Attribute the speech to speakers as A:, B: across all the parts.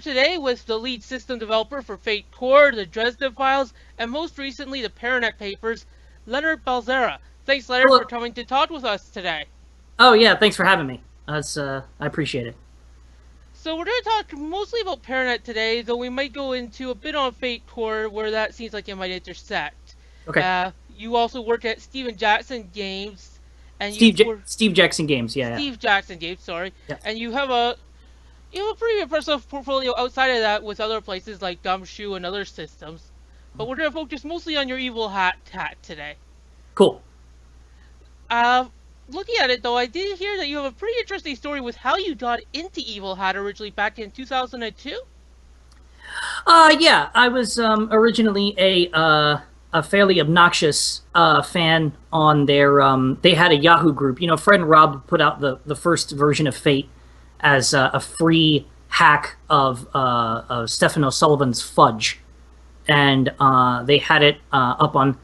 A: today with the lead system developer for Fate Core, the Dresden Files, and most recently the Paranet Papers, Leonard Balsera. Thanks, Leonard, for
B: Hello.
A: coming to talk with us today.
B: Oh yeah, thanks for having me. I appreciate it.
A: So we're going to talk mostly about Paranet today, though we might go into a bit on Fate Core, where that seems like it might intersect.
B: Okay.
A: You also work at Steven Jackson Games, and you've worked
B: Steve Jackson Games. Yeah, yeah.
A: Steve Jackson Games, sorry,
B: Yeah.
A: and you have a pretty impressive portfolio outside of that with other places like Gumshoe and other systems. But we're going to focus mostly on your Evil Hat today.
B: Cool.
A: Uh, Looking at it though, I did hear that you have a pretty interesting story with how you got into Evil Hat originally back in 2002.
B: Yeah, I was originally a fairly obnoxious fan on their they had a Yahoo group. You know, Fred and Rob put out the first version of Fate as a free hack of Stephen O'Sullivan's Fudge, and they had it up on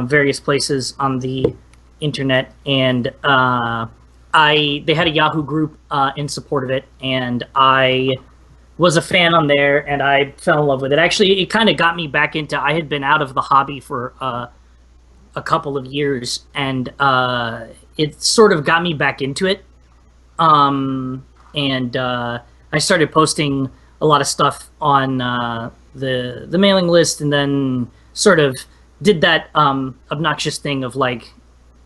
B: various places on the internet, and they had a Yahoo group in support of it, and I was a fan on there, and I fell in love with it. Actually, it kind of got me back into. I had been out of the hobby for a couple of years, and it sort of got me back into it. And I started posting a lot of stuff on the mailing list, and then sort of did that obnoxious thing of like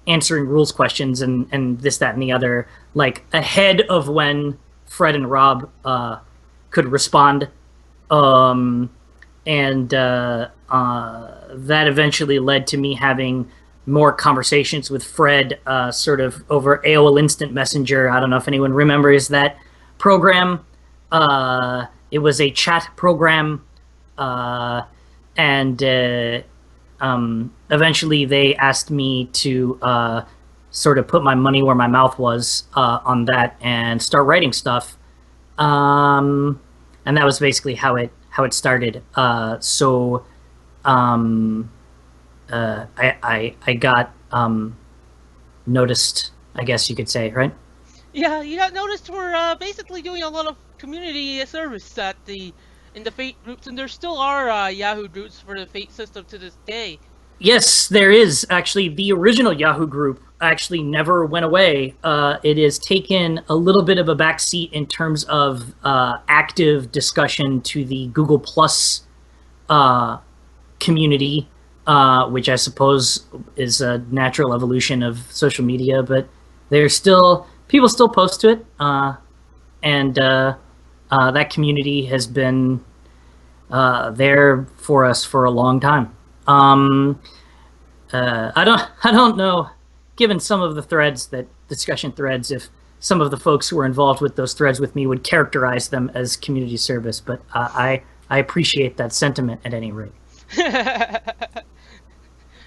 B: answering rules questions and this, that, and the other, like ahead of when Fred and Rob could respond. And that eventually led to me having more conversations with Fred, sort of over AOL Instant Messenger. I don't know if anyone remembers that program. It was a chat program, and eventually they asked me to sort of put my money where my mouth was on that and start writing stuff. And that was basically how it started. I got noticed, I guess you could say, right?
A: Yeah, you got noticed we're basically doing a lot of community service in the Fate groups, and there still are Yahoo groups for the Fate system to this day.
B: Yes, there is actually. The original Yahoo group actually never went away. It has taken a little bit of a backseat in terms of active discussion to the Google Plus community, which I suppose is a natural evolution of social media. But there's still people still post to it, and that community has been there for us for a long time. I don't know, given some of the discussion threads, if some of the folks who were involved with those threads with me would characterize them as community service, but I appreciate that sentiment at any rate.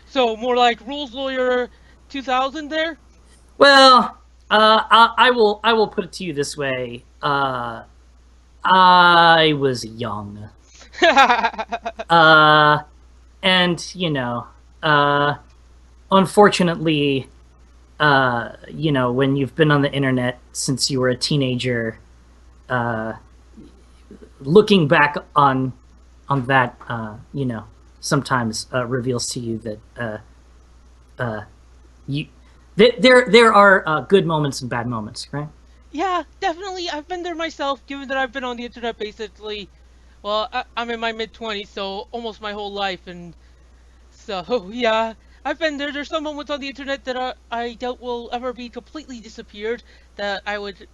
A: So more like Rules Lawyer 2000 there?
B: Well, I will put it to you this way. I was young. And unfortunately, when you've been on the internet since you were a teenager, looking back on that, sometimes reveals to you that there are good moments and bad moments, right?
A: Yeah, definitely. I've been there myself, given that I've been on the internet basically. Well, I'm in my mid-20s, so almost my whole life, and so yeah, I've been there. There's some moments on the internet that I doubt will ever be completely disappeared, that I would,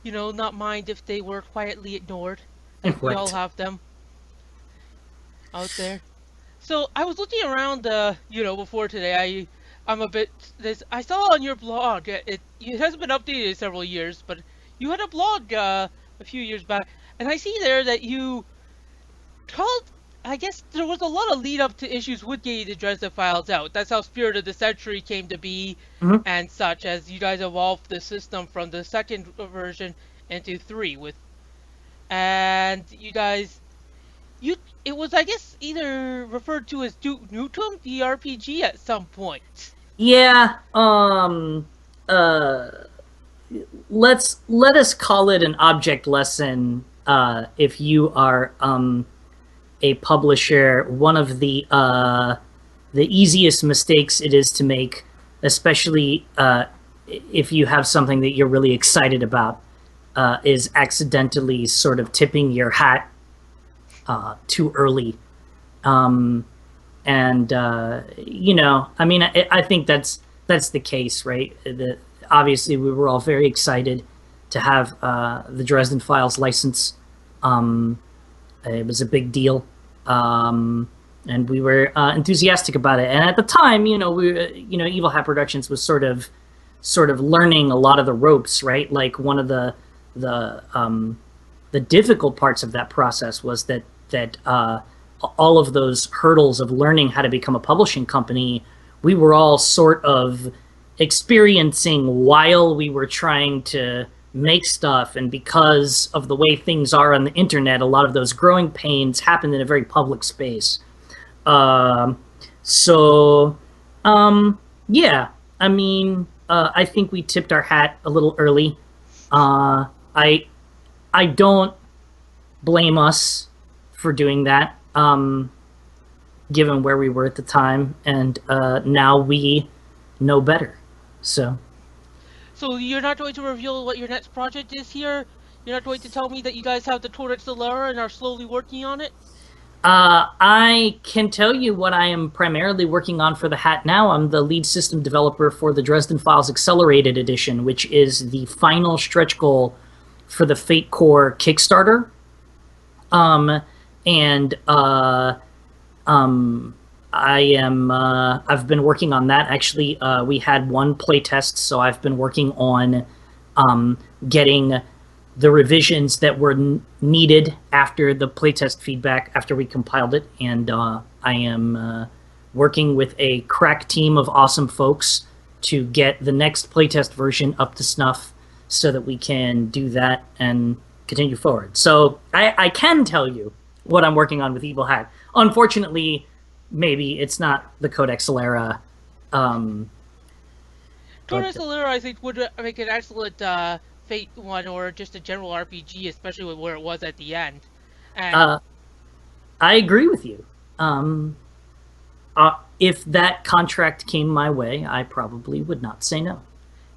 A: not mind if they were quietly ignored. I think we all
B: Right.
A: have them out there. So I was looking around, before today. I'm a bit this. I saw on your blog. It hasn't been updated in several years, but you had a blog a few years back, and I see there that you called. I guess there was a lot of lead up to issues with getting the Dresden Files out. That's how Spirit of the Century came to be,
B: Mhm.
A: and such, as you guys evolved the system from the second version into three and you guys you it was, I guess, either referred to as Duke Nukem the RPG at some point.
B: Yeah. Uh, let us call it an object lesson if you are a publisher, one of the easiest mistakes it is to make, especially if you have something that you're really excited about, is accidentally sort of tipping your hat too early. Um, and I mean, I think that's the case, right? Obviously, we were all very excited to have the Dresden Files license. Um, it was a big deal, and we were enthusiastic about it. And at the time, Evil Hat Productions was sort of learning a lot of the ropes, right? Like one of the difficult parts of that process was that all of those hurdles of learning how to become a publishing company, we were all sort of experiencing while we were trying to make stuff. And because of the way things are on the internet, a lot of those growing pains happened in a very public space. Um, so, yeah, I mean, I think we tipped our hat a little early. Uh, I I don't blame us for doing that, given where we were at the time, and now we know better. So
A: So you're not going to reveal what your next project is here? You're not going to tell me that you guys have the Torrent Solera and are slowly working on it?
B: I can tell you what I am primarily working on for the hat now. I'm the lead system developer for the Dresden Files Accelerated Edition, which is the final stretch goal for the Fate Core Kickstarter. Um, and I've been working on that. Actually, we had one playtest, so I've been working on getting the revisions that were needed after the playtest feedback, after we compiled it. And I am working with a crack team of awesome folks to get the next playtest version up to snuff so that we can do that and continue forward. So I can tell you what I'm working on with Evil Hat. Unfortunately, maybe it's not the Codex Solera. Um,
A: Torrent
B: but
A: Solera, I think, would make an excellent Fate one or just a general RPG, especially with where it was at the end. And
B: uh, I agree with you. Um, if that contract came my way, I probably would not say no.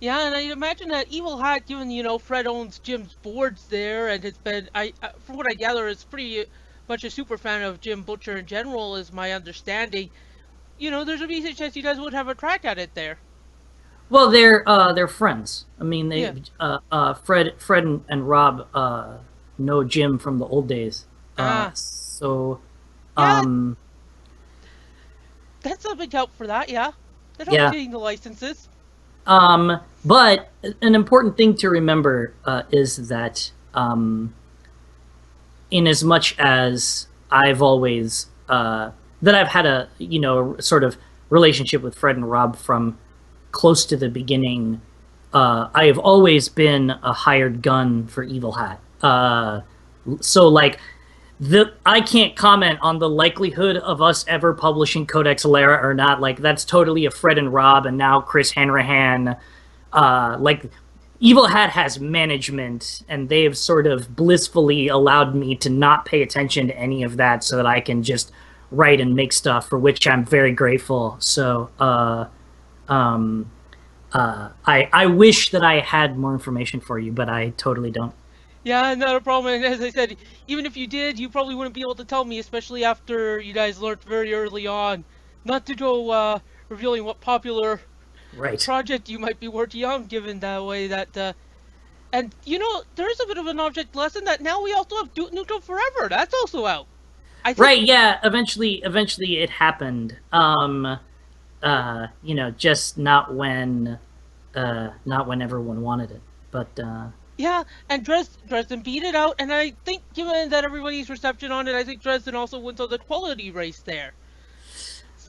A: yeah, and I imagine that Evil Hat, given Fred owns Jim's boards there, and it's been from what I gather, is pretty much a super fan of Jim Butcher in general, is my understanding. There's a decent chance you guys would have a crack at it there.
B: Well, they're friends. I mean,
A: Yeah.
B: Fred and Rob know Jim from the old days.
A: Ah,
B: So
A: yeah,
B: um,
A: that's a big help for that. Yeah, that helps
B: yeah.
A: getting the licenses.
B: But an important thing to remember is that in as much as I've always that I've had a sort of relationship with Fred and Rob from close to the beginning. I have always been a hired gun for Evil Hat. So like I can't comment on the likelihood of us ever publishing Codex Alera or not. Like that's totally a Fred and Rob and now Chris Hanrahan. Like Evil Hat has management, and they have sort of blissfully allowed me to not pay attention to any of that, so that I can just write and make stuff, for which I'm very grateful. So um, I wish that I had more information for you, but I totally don't.
A: Yeah, not a problem. And as I said, even if you did, you probably wouldn't be able to tell me, especially after you guys learned very early on not to go revealing what popular
B: Right.
A: project you might be working on, given that way that. And there is a bit of an object lesson that now we also have Duke Nukem Forever. That's also out. I think.
B: Right, yeah, eventually it happened. Just not when everyone wanted it. But
A: Yeah, and Dresden beat it out, and I think given that everybody's reception on it, I think Dresden also wins on the quality race there.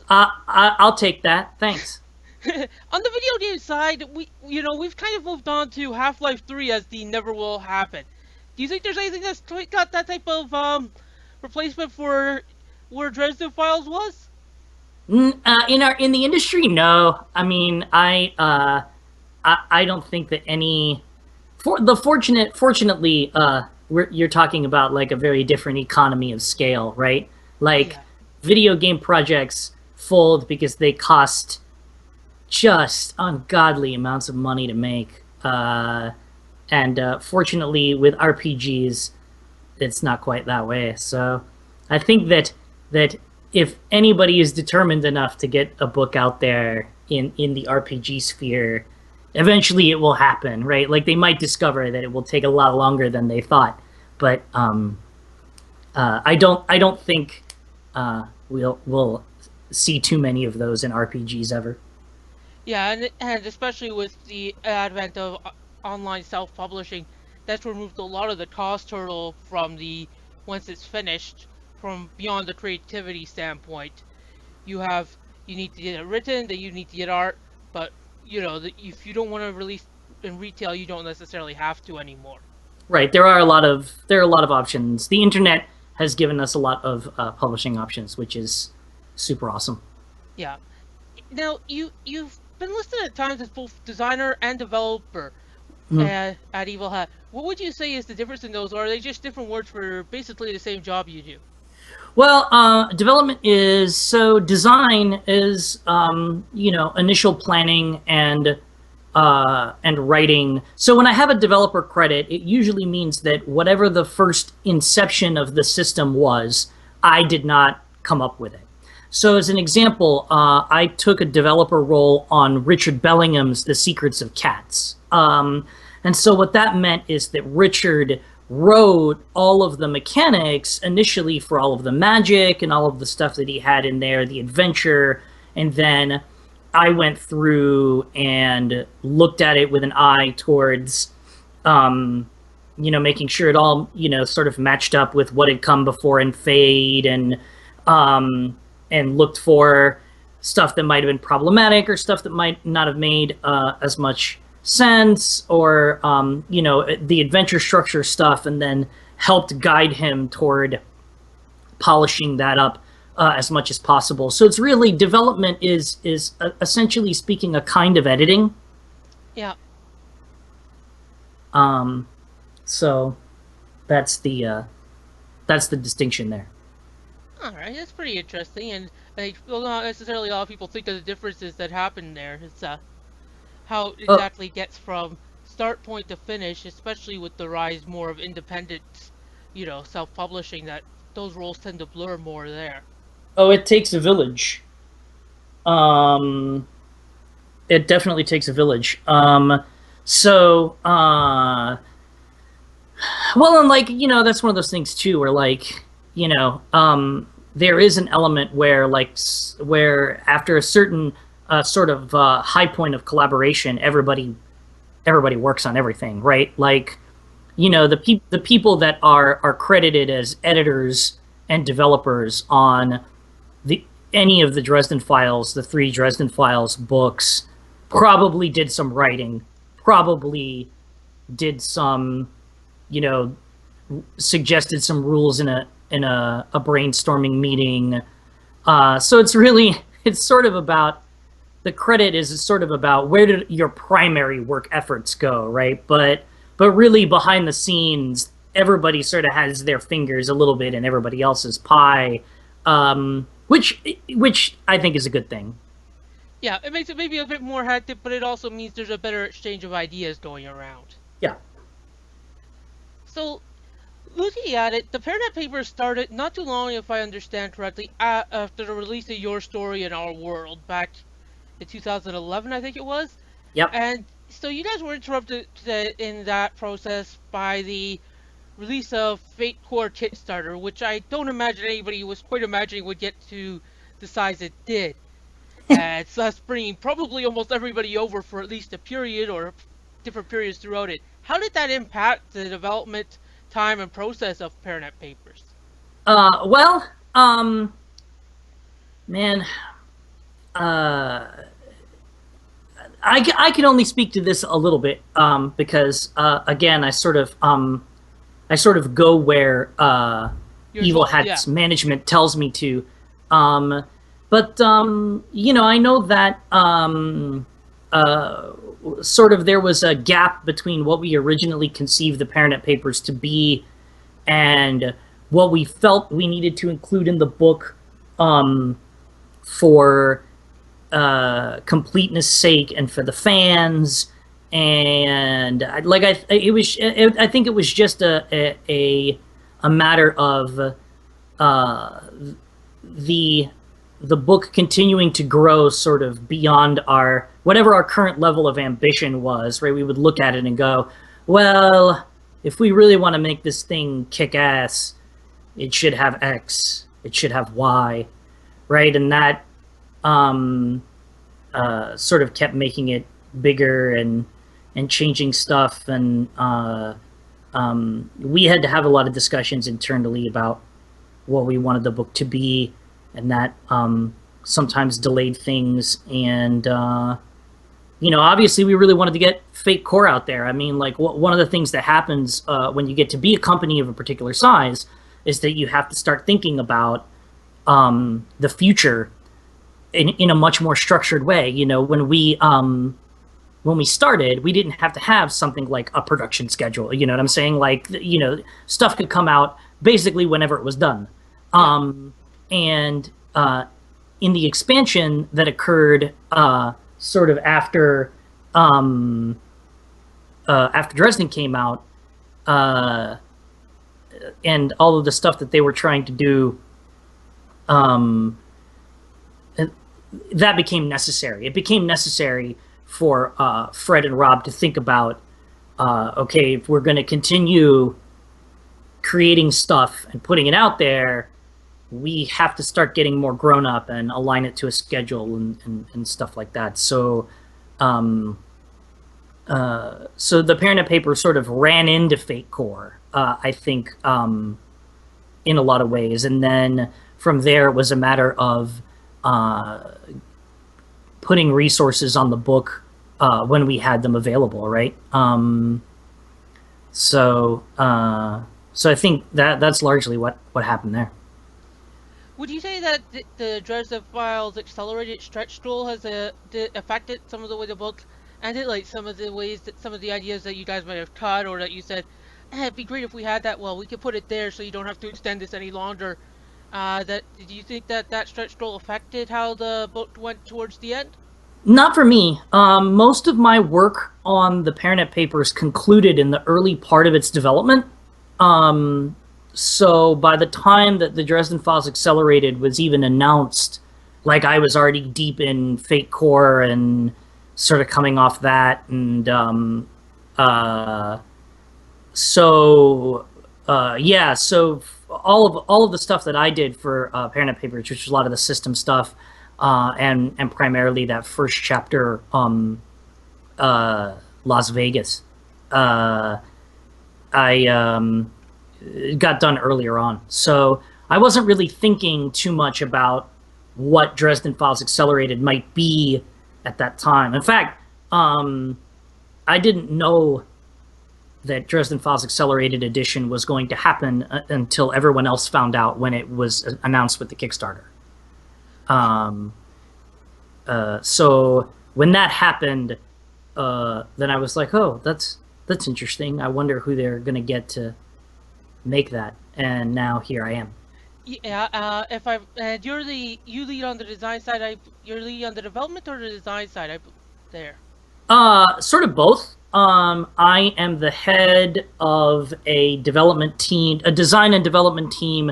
B: I'll take that. Thanks.
A: On the video game side, we've kind of moved on to Half-Life 3 as the never will happen. Do you think there's anything that's got that type of replacement for where Dresden Files was?
B: In the industry, no. I mean, I don't think that any. Fortunately, you're talking about like a very different economy of scale, right? Like
A: Yeah.
B: video game projects fold because they cost just ungodly amounts of money to make. And fortunately, with RPGs, it's not quite that way. So I think that if anybody is determined enough to get a book out there in the RPG sphere, eventually it will happen, right? Like they might discover that it will take a lot longer than they thought, but I don't think we'll see too many of those in RPGs ever.
A: Yeah, and especially with the advent of online self-publishing, that's removed a lot of the cost hurdle from the once it's finished, from beyond the creativity standpoint. You have you need to get it written, then you need to get art, but if you don't want to release in retail, you don't necessarily have to anymore.
B: Right. There are a lot of options. The internet has given us a lot of publishing options, which is super awesome.
A: Yeah. Now you've been listed at times as both designer and developer
B: Mhm.
A: at Evil Hat. What would you say is the difference in those, or are they just different words for basically the same job you do?
B: Well, development is so design is initial planning and writing. So when I have a developer credit, it usually means that whatever the first inception of the system was, I did not come up with it. So as an example, I took a developer role on Richard Bellingham's The Secrets of Cats. And so what that meant is that Richard wrote all of the mechanics initially for all of the magic and all of the stuff that he had in there, the adventure, and then I went through and looked at it with an eye towards, making sure it all, sort of matched up with what had come before in Fade, and looked for stuff that might have been problematic or stuff that might not have made as much sense, or the adventure structure stuff, and then helped guide him toward polishing that up as much as possible. So it's really development is essentially speaking a kind of editing.
A: Yeah.
B: Um, so that's the distinction there.
A: All right, that's pretty interesting, and well, not necessarily a lot of people think of the differences that happen there. It's how it
B: Oh,
A: exactly gets from start point to finish, especially with the rise more of independent, self-publishing, that those roles tend to blur more there.
B: oh, it takes a village. Um, it definitely takes a village. So well, and like that's one of those things too, where like there is an element where where after a certain sort of high point of collaboration, everybody works on everything, right? Like the people that are credited as editors and developers on the any of the Dresden Files, the three Dresden Files books, probably did some writing, probably did some, you know, suggested some rules in a brainstorming meeting. So it's really it's sort of about the credit is sort of about where did your primary work efforts go, right? But really behind the scenes, everybody sort of has their fingers a little bit in everybody else's pie, which I think is a good thing.
A: Yeah, it makes it maybe a bit more hectic, but it also means there's a better exchange of ideas going around.
B: Yeah.
A: So, looking at it, the Paranet Papers started not too long, if I understand correctly, after the release of Your Story in Our World back in 2011, I think it was.
B: Yep.
A: And so you guys were interrupted in that process by the release of Fate Core Kickstarter, which I don't imagine anybody was quite imagining would get to the size it did. And thus bringing probably almost everybody over for at least a period or different periods throughout it. How did that impact the development time and process of Paranet Papers?
B: Well, man, uh, I can only speak to this a little bit because again, I sort of go where
A: You're
B: Evil
A: told, yeah,
B: Hat's management tells me to. Um, but I know that sort of there was a gap between what we originally conceived the Paranet Papers to be and what we felt we needed to include in the book for completeness sake and for the fans. And I think it was just a matter of the the book continuing to grow sort of beyond our whatever our current level of ambition was, right? We would look at it and go, well, if we really want to make this thing kick ass, it should have X, it should have Y, right? And that sort of kept making it bigger and changing stuff. And we had to have a lot of discussions internally about what we wanted the book to be, and that sometimes delayed things. And obviously we really wanted to get Fate Core out there. I mean, like, one of the things that happens when you get to be a company of a particular size is that you have to start thinking about the future in a much more structured way. When we started, we didn't have to have something like a production schedule. You know what I'm saying? Like, stuff could come out basically whenever it was done. And in the expansion that occurred sort of after Dresden came out, and all of the stuff that they were trying to do, that became necessary. It became necessary for Fred and Rob to think about, okay, if we're going to continue creating stuff and putting it out there, we have to start getting more grown up and align it to a schedule and stuff like that. So the Parent Paper sort of ran into Fate Core, I think, in a lot of ways. And then from there, it was a matter of putting resources on the book when we had them available, right? So I think that's largely what happened there.
A: Would you say that the Dresden Files accelerated stretch goal has affected some of the way the book ended, like some of the ways that some of the ideas that you guys might have cut, or that you said, it'd be great if we had that. Well, we could put it there, so you don't have to extend this any longer. Do you think that stretch goal affected how the book went towards the end?
B: Not for me. Most of my work on the Parent Papers concluded in the early part of its development. So by the time that the Dresden Files Accelerated was even announced, like, I was already deep in Fate Core and sort of coming off that. And so all of the stuff that I did for Parent Papers, which was a lot of the system stuff, and primarily that first chapter, Las Vegas, I got done earlier on. So I wasn't really thinking too much about what Dresden Files Accelerated might be at that time. In fact, I didn't know that Dresden Files Accelerated Edition was going to happen until everyone else found out when it was announced with the Kickstarter. So when that happened, then I was like, oh, that's interesting. I wonder who they're going to get to make that. And now here I am.
A: Yeah, if I you lead on the design side, you're leading on the development or the design side, there.
B: Sort of both. I am the head of a development team, a design and development team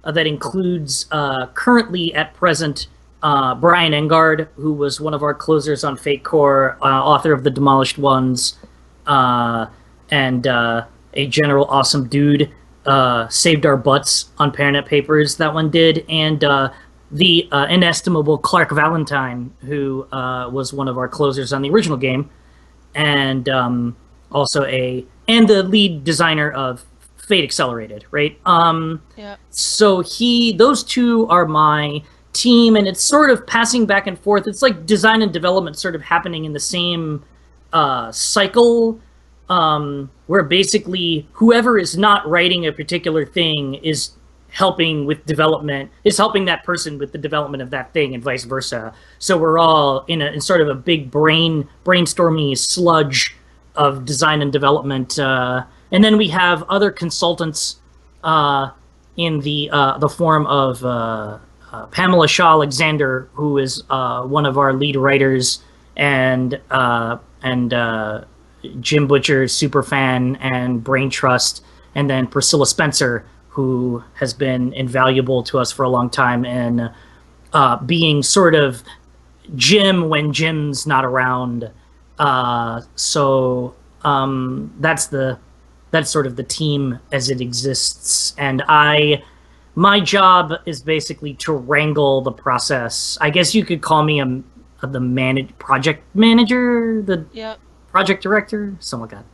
B: that includes currently at present Brian Engard, who was one of our closers on Fate Core, author of The Demolished Ones, and a general awesome dude. Saved our butts on Parent Papers, that one did, and the inestimable Clark Valentine, who was one of our closers on the original game, and also and the lead designer of Fate Accelerated, right?
A: Yeah.
B: So those two are my team, and it's sort of passing back and forth. It's like design and development sort of happening in the same cycle, where basically whoever is not writing a particular thing is helping that person with the development of that thing, and vice versa. So we're all in sort of a big brainstormy sludge of design and development. And then we have other consultants uh, in the form of Pamela Shaw Alexander, who is one of our lead writers, and Jim Butcher, super fan, and Brain Trust, and then Priscilla Spencer, who has been invaluable to us for a long time, and being sort of Jim when Jim's not around. So that's sort of the team as it exists, and my job is basically to wrangle the process. I guess you could call me the project manager, the
A: Yeah,
B: project director, something like that.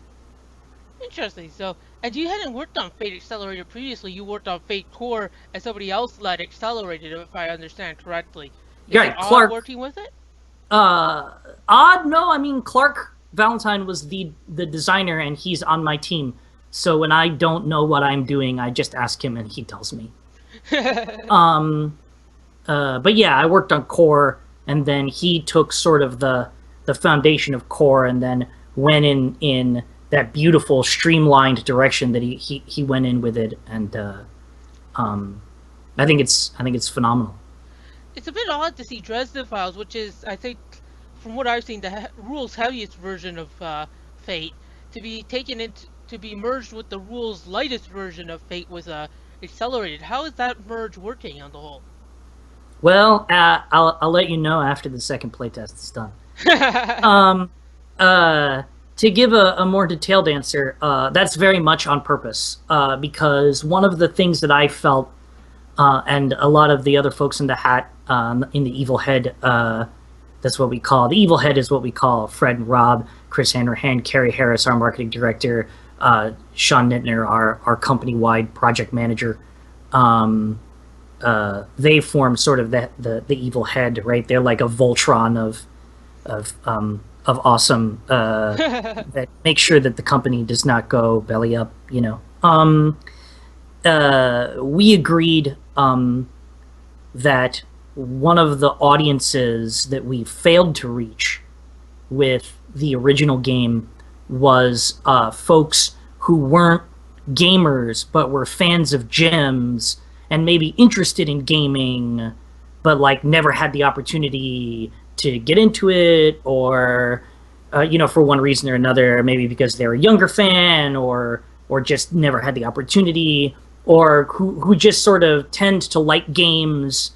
A: interesting. So, and you hadn't worked on Fate Accelerator previously. You worked on Fate Core, and somebody else led Accelerated, if I understand correctly. Is it
B: Right,
A: odd
B: Clark.
A: working with it?
B: Odd? No, I mean Clark Valentine was the designer, and he's on my team. So when I don't know what I'm doing, I just ask him, and he tells me. But yeah, I worked on Core, and then he took sort of the foundation of Core, and then went in that beautiful streamlined direction that he went in with it, and um, I think it's phenomenal.
A: It's a bit odd to see Dresden Files, which is, I think, from what I've seen, the rules heaviest version of Fate, to be taken into to be merged with the rules lightest version of Fate with Accelerated. How is that merge working on the whole?
B: Well, I'll let you know after the second playtest is done. Um, to give a more detailed answer, that's very much on purpose, because one of the things that I felt, and a lot of the other folks in the hat, in the Evil Head, that's what we call the Evil Head is what we call Fred and Rob, Chris Hanrahan, Carrie Harris, our marketing director, Sean Nittner, our company wide project manager. Um, they form sort of the Evil Head, right? They're like a Voltron of awesome, that make sure that the company does not go belly up. We agreed that one of the audiences that we failed to reach with the original game was folks who weren't gamers but were fans of gyms and maybe interested in gaming, but like never had the opportunity to get into it, or for one reason or another, maybe because they're a younger fan, or just never had the opportunity, or who just sort of tend to like games,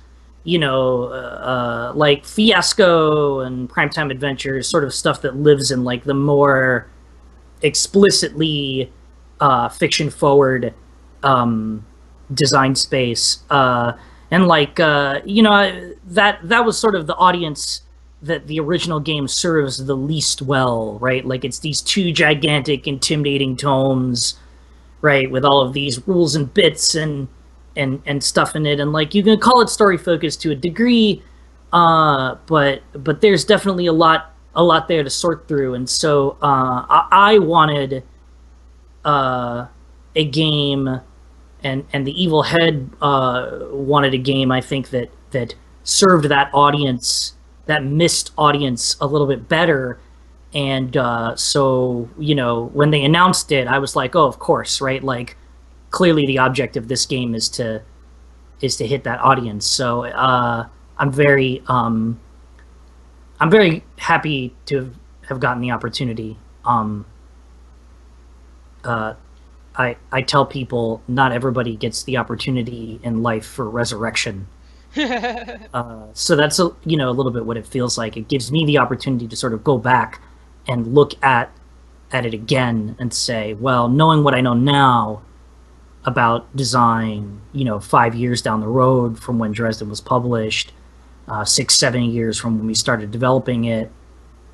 B: like Fiasco and Primetime Adventures, sort of stuff that lives in like the more explicitly fiction forward design space, and like that was sort of the audience that the original game serves the least well, right? Like it's these two gigantic, intimidating tomes, right, with all of these rules and bits and stuff in it, and like you can call it story focused to a degree, but there's definitely a lot there to sort through, and so I wanted a game, and the Evil Head wanted a game, I think, that served that audience, that missed audience, a little bit better. And so when they announced it, I was like, oh, of course, right? Like clearly the object of this game is to hit that audience. So I'm very happy to have gotten the opportunity. I tell people not everybody gets the opportunity in life for resurrection. So that's a little bit what it feels like. It gives me the opportunity to sort of go back and look at it again and say, well, knowing what I know now about design, 5 years down the road from when Dresden was published, 6, 7 years from when we started developing it,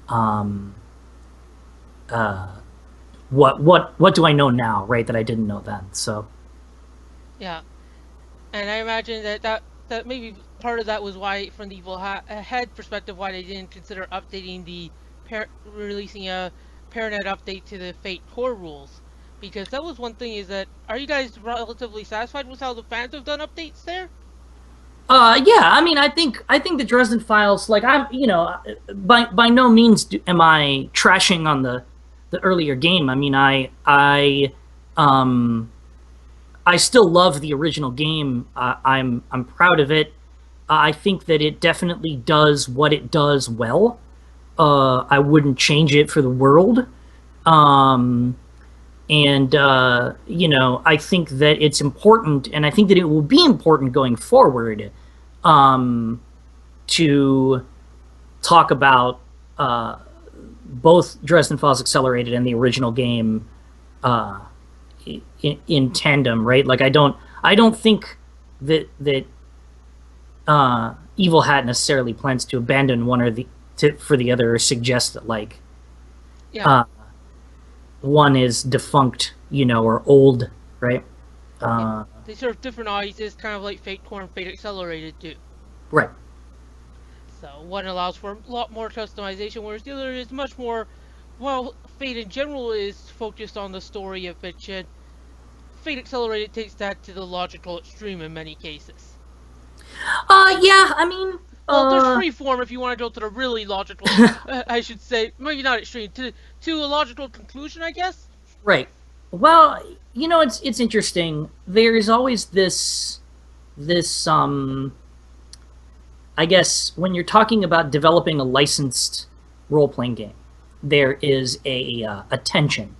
B: um, what do I know now, right? That I didn't know then. So
A: Yeah, and I imagine that maybe part of that was why, from the Evil Head perspective, why they didn't consider updating releasing a Paranet update to the Fate Core rules, because that was one thing. Is that, are you guys relatively satisfied with how the fans have done updates there?
B: yeah, I mean, I think the Dresden Files, like by no means am I trashing on the earlier game. I mean, um I still love the original game. I'm proud of it. I think that it definitely does what it does well. I wouldn't change it for the world. Um, and I think that it's important, and I think that it will be important going forward, um, to talk about both Dresden Files Accelerated and the original game uh, in tandem, right? Like I don't think that Evil Hat necessarily plans to abandon one or for the other, or suggest that like
A: Yeah,
B: uh, one is defunct, or old, right?
A: yeah.
B: Uh,
A: They serve different audiences, kind of like Fate Core and Fate Accelerated do.
B: right.
A: So one allows for a lot more customization, whereas the other is much more. While Fate in general is focused on the story of fiction, Fate Accelerated takes that to the logical extreme in many cases.
B: Yeah. I mean,
A: Well, there's free form if you want to go to the really logical. I should say, maybe not extreme, to a logical conclusion, I guess.
B: right. Well, it's interesting. There's always this. I guess when you're talking about developing a licensed role playing game, there is a tension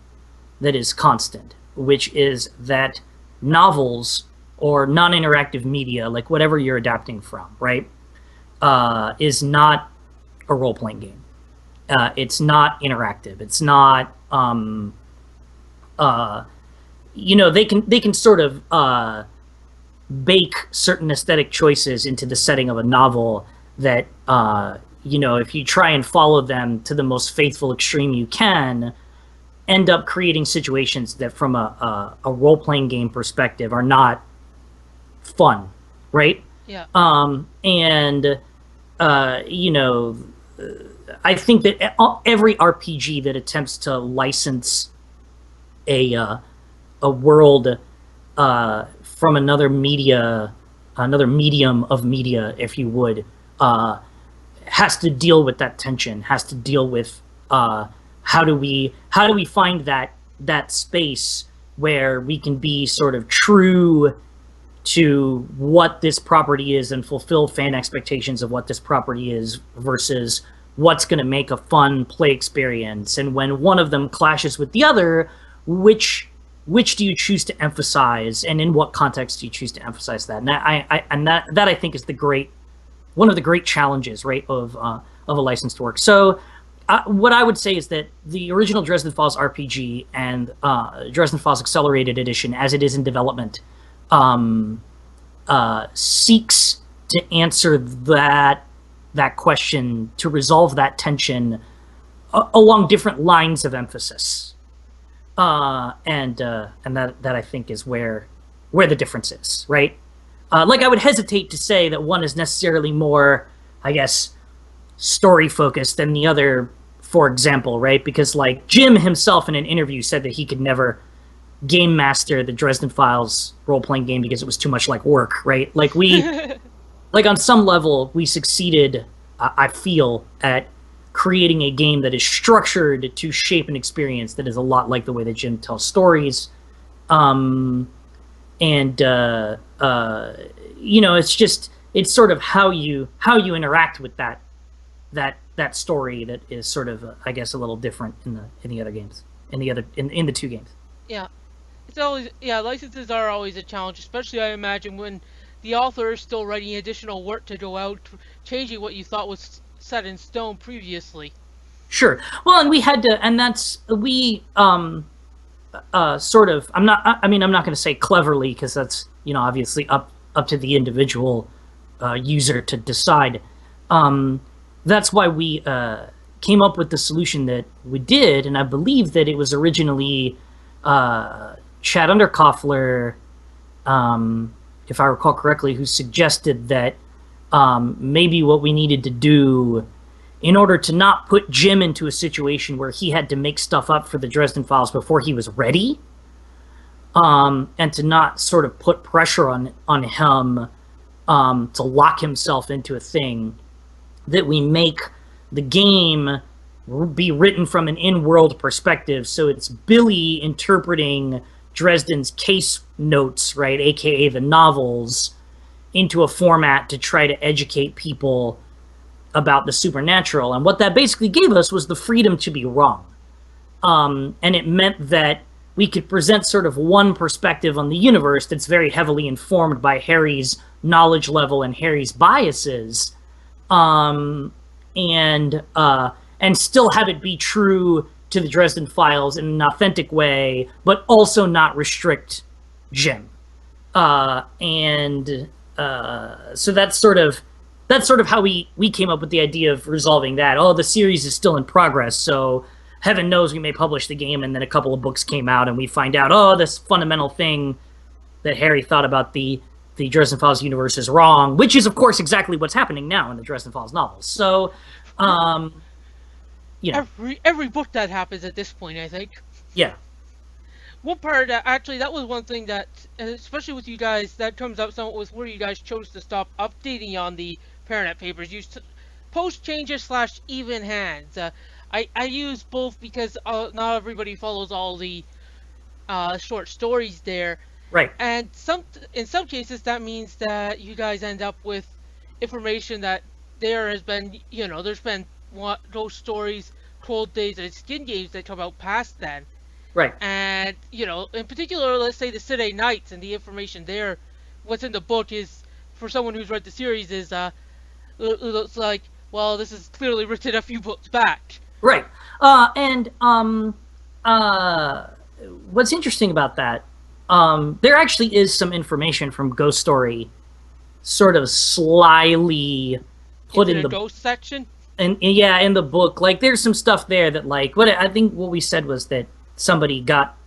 B: that is constant, which is that novels or non-interactive media, like whatever you're adapting from, right, is not a role-playing game. It's not interactive. It's not. They can sort of bake certain aesthetic choices into the setting of a novel that if you try and follow them to the most faithful extreme you can, end up creating situations that from a role-playing game perspective are not fun, right?
A: Yeah,
B: And I think that every RPG that attempts to license a world from another medium of media, if you would, has to deal with that tension. Has to deal with how do we find that space where we can be sort of true to what this property is and fulfill fan expectations of what this property is versus what's going to make a fun play experience. And when one of them clashes with the other, which do you choose to emphasize, and in what context do you choose to emphasize that? And that I think is one of the great challenges, right, of a licensed work. So what I would say is that the original Dresden Files RPG and Dresden Files Accelerated Edition, as it is in development, seeks to answer that question, to resolve that tension along different lines of emphasis, and that I think is where the difference is, right? Like I would hesitate to say that one is necessarily more, I guess, story focused than the other, for example, right? Because like Jim himself in an interview said that he could never game master the Dresden Files role playing game because it was too much like work, right? Like like on some level we succeeded, I feel, at creating a game that is structured to shape an experience that is a lot like the way that Jim tells stories. And it's sort of how you interact with that story that is sort of I guess a little different in the other games, in the two games.
A: yeah. It's always, yeah. Licenses are always a challenge, especially I imagine when the author is still writing additional work to go out, changing what you thought was set in stone previously.
B: Sure. Well, and we had to, and that's we sort of. I'm not going to say cleverly because that's obviously up to the individual user to decide. That's why we came up with the solution that we did, and I believe that it was originally Chad Underkoffler, if I recall correctly, who suggested that maybe what we needed to do in order to not put Jim into a situation where he had to make stuff up for the Dresden Files before he was ready, and to not sort of put pressure on him to lock himself into a thing, that we make the game be written from an in-world perspective. So it's Billy interpreting Dresden's case notes, right, aka the novels, into a format to try to educate people about the supernatural. And what that basically gave us was the freedom to be wrong. And it meant that we could present sort of one perspective on the universe that's very heavily informed by Harry's knowledge level and Harry's biases, um, and still have it be true to the Dresden Files in an authentic way, but also not restrict Jim. And So that's sort of how we came up with the idea of resolving that. Oh, the series is still in progress, so heaven knows we may publish the game, and then a couple of books came out, and we find out, oh, this fundamental thing that Harry thought about the Dresden Files universe is wrong, which is, of course, exactly what's happening now in the Dresden Files novels. So, um, you know,
A: Every book that happens at this point, I think.
B: yeah,
A: One part that actually that was one thing that, especially with you guys, that comes up somewhat with where you guys chose to stop updating on the Paranet papers. You post changes slash even hands. I use both because not everybody follows all the short stories there,
B: right,
A: and in some cases that means that you guys end up with information that there has been, there's been those stories, Cold Days, and Skin Games that come out past then.
B: right.
A: And, in particular, let's say the City Knights and the information there, what's in the book is, for someone who's read the series, looks like, well, this is clearly written a few books back.
B: Right. And what's interesting about that, there actually is some information from Ghost Story sort of slyly put
A: Into
B: in
A: the
B: the
A: ghost section.
B: and yeah, in the book. Like, there's some stuff there that, like, what I think what we said was that somebody got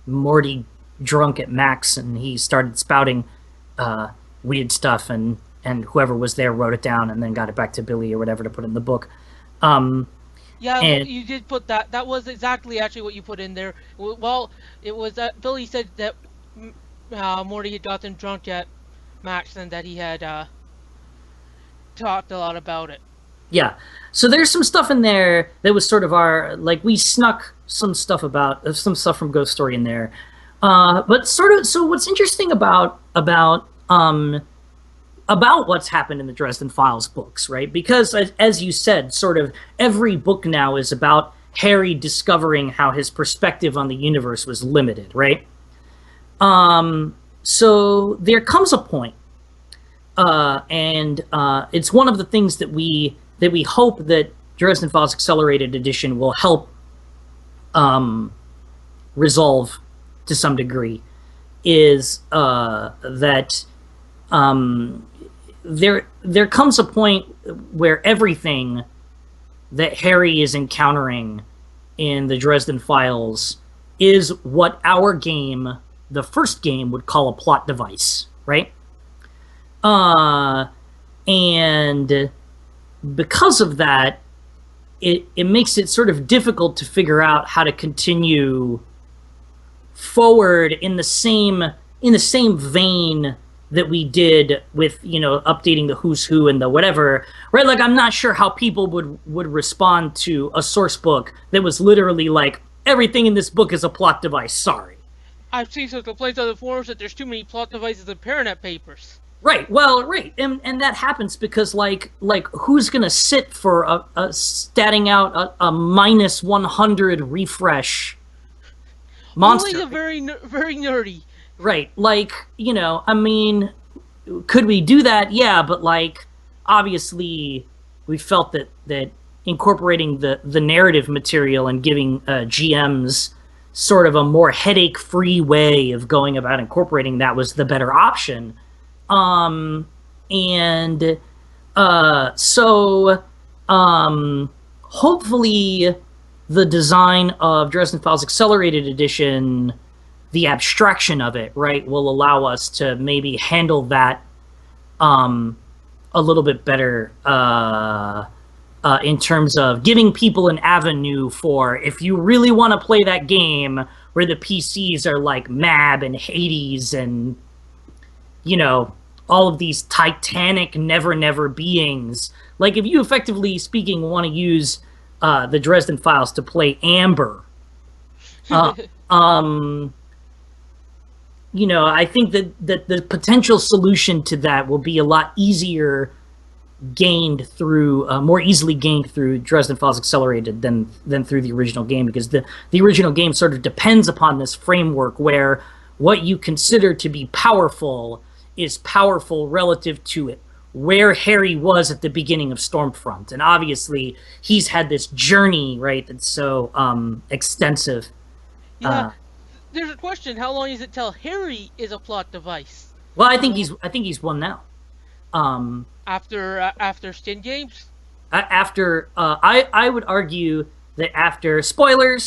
B: Morty drunk at Max, and he started spouting weird stuff, and whoever was there wrote it down and then got it back to Billy or whatever to put in the book.
A: Yeah,
B: And
A: you did put that. That was exactly actually what you put in there. Well, it was that Billy said that Morty had gotten drunk at Max and that he had talked a lot about it.
B: yeah, so there's some stuff in there that was sort of like, we snuck some stuff from Ghost Story in there. But sort of, so what's interesting about what's happened in the Dresden Files books, right? Because as you said, sort of every book now is about Harry discovering how his perspective on the universe was limited, right? So there comes a point, and it's one of the things that we hope that Dresden Files Accelerated Edition will help resolve to some degree, is that there comes a point where everything that Harry is encountering in the Dresden Files is what our game, the first game, would call a plot device, right? And because of that, it makes it sort of difficult to figure out how to continue forward in the same vein that we did with, updating the who's who and the whatever, right? Like, I'm not sure how people would respond to a source book that was literally like, everything in this book is a plot device, sorry.
A: I've seen some complaints on the forums that there's too many plot devices in Paranet papers.
B: Right, well, right, and that happens because, like who's gonna sit for a statting out a minus 100 refresh monster?
A: Only the very nerdy.
B: Right, like, I mean, could we do that? Yeah, but, like, obviously we felt that incorporating the narrative material and giving GMs sort of a more headache-free way of going about incorporating that was the better option. Hopefully the design of Dresden Files Accelerated Edition, the abstraction of it, right, will allow us to maybe handle that a little bit better in terms of giving people an avenue for, if you really want to play that game where the PCs are like Mab and Hades and, all of these titanic never beings. Like, if you, effectively speaking, want to use the Dresden Files to play Amber, I think that the potential solution to that will be a lot easier gained through more easily gained through Dresden Files Accelerated than through the original game, because the original game sort of depends upon this framework where what you consider to be powerful is powerful relative to it where Harry was at the beginning of Stormfront. And obviously he's had this journey, right, that's so extensive.
A: Yeah,
B: uh
A: there's a question: how long is it till Harry is a plot device?
B: well,
A: So
B: I think he's won now. um
A: after Skin Games.
B: After I would argue that after spoiler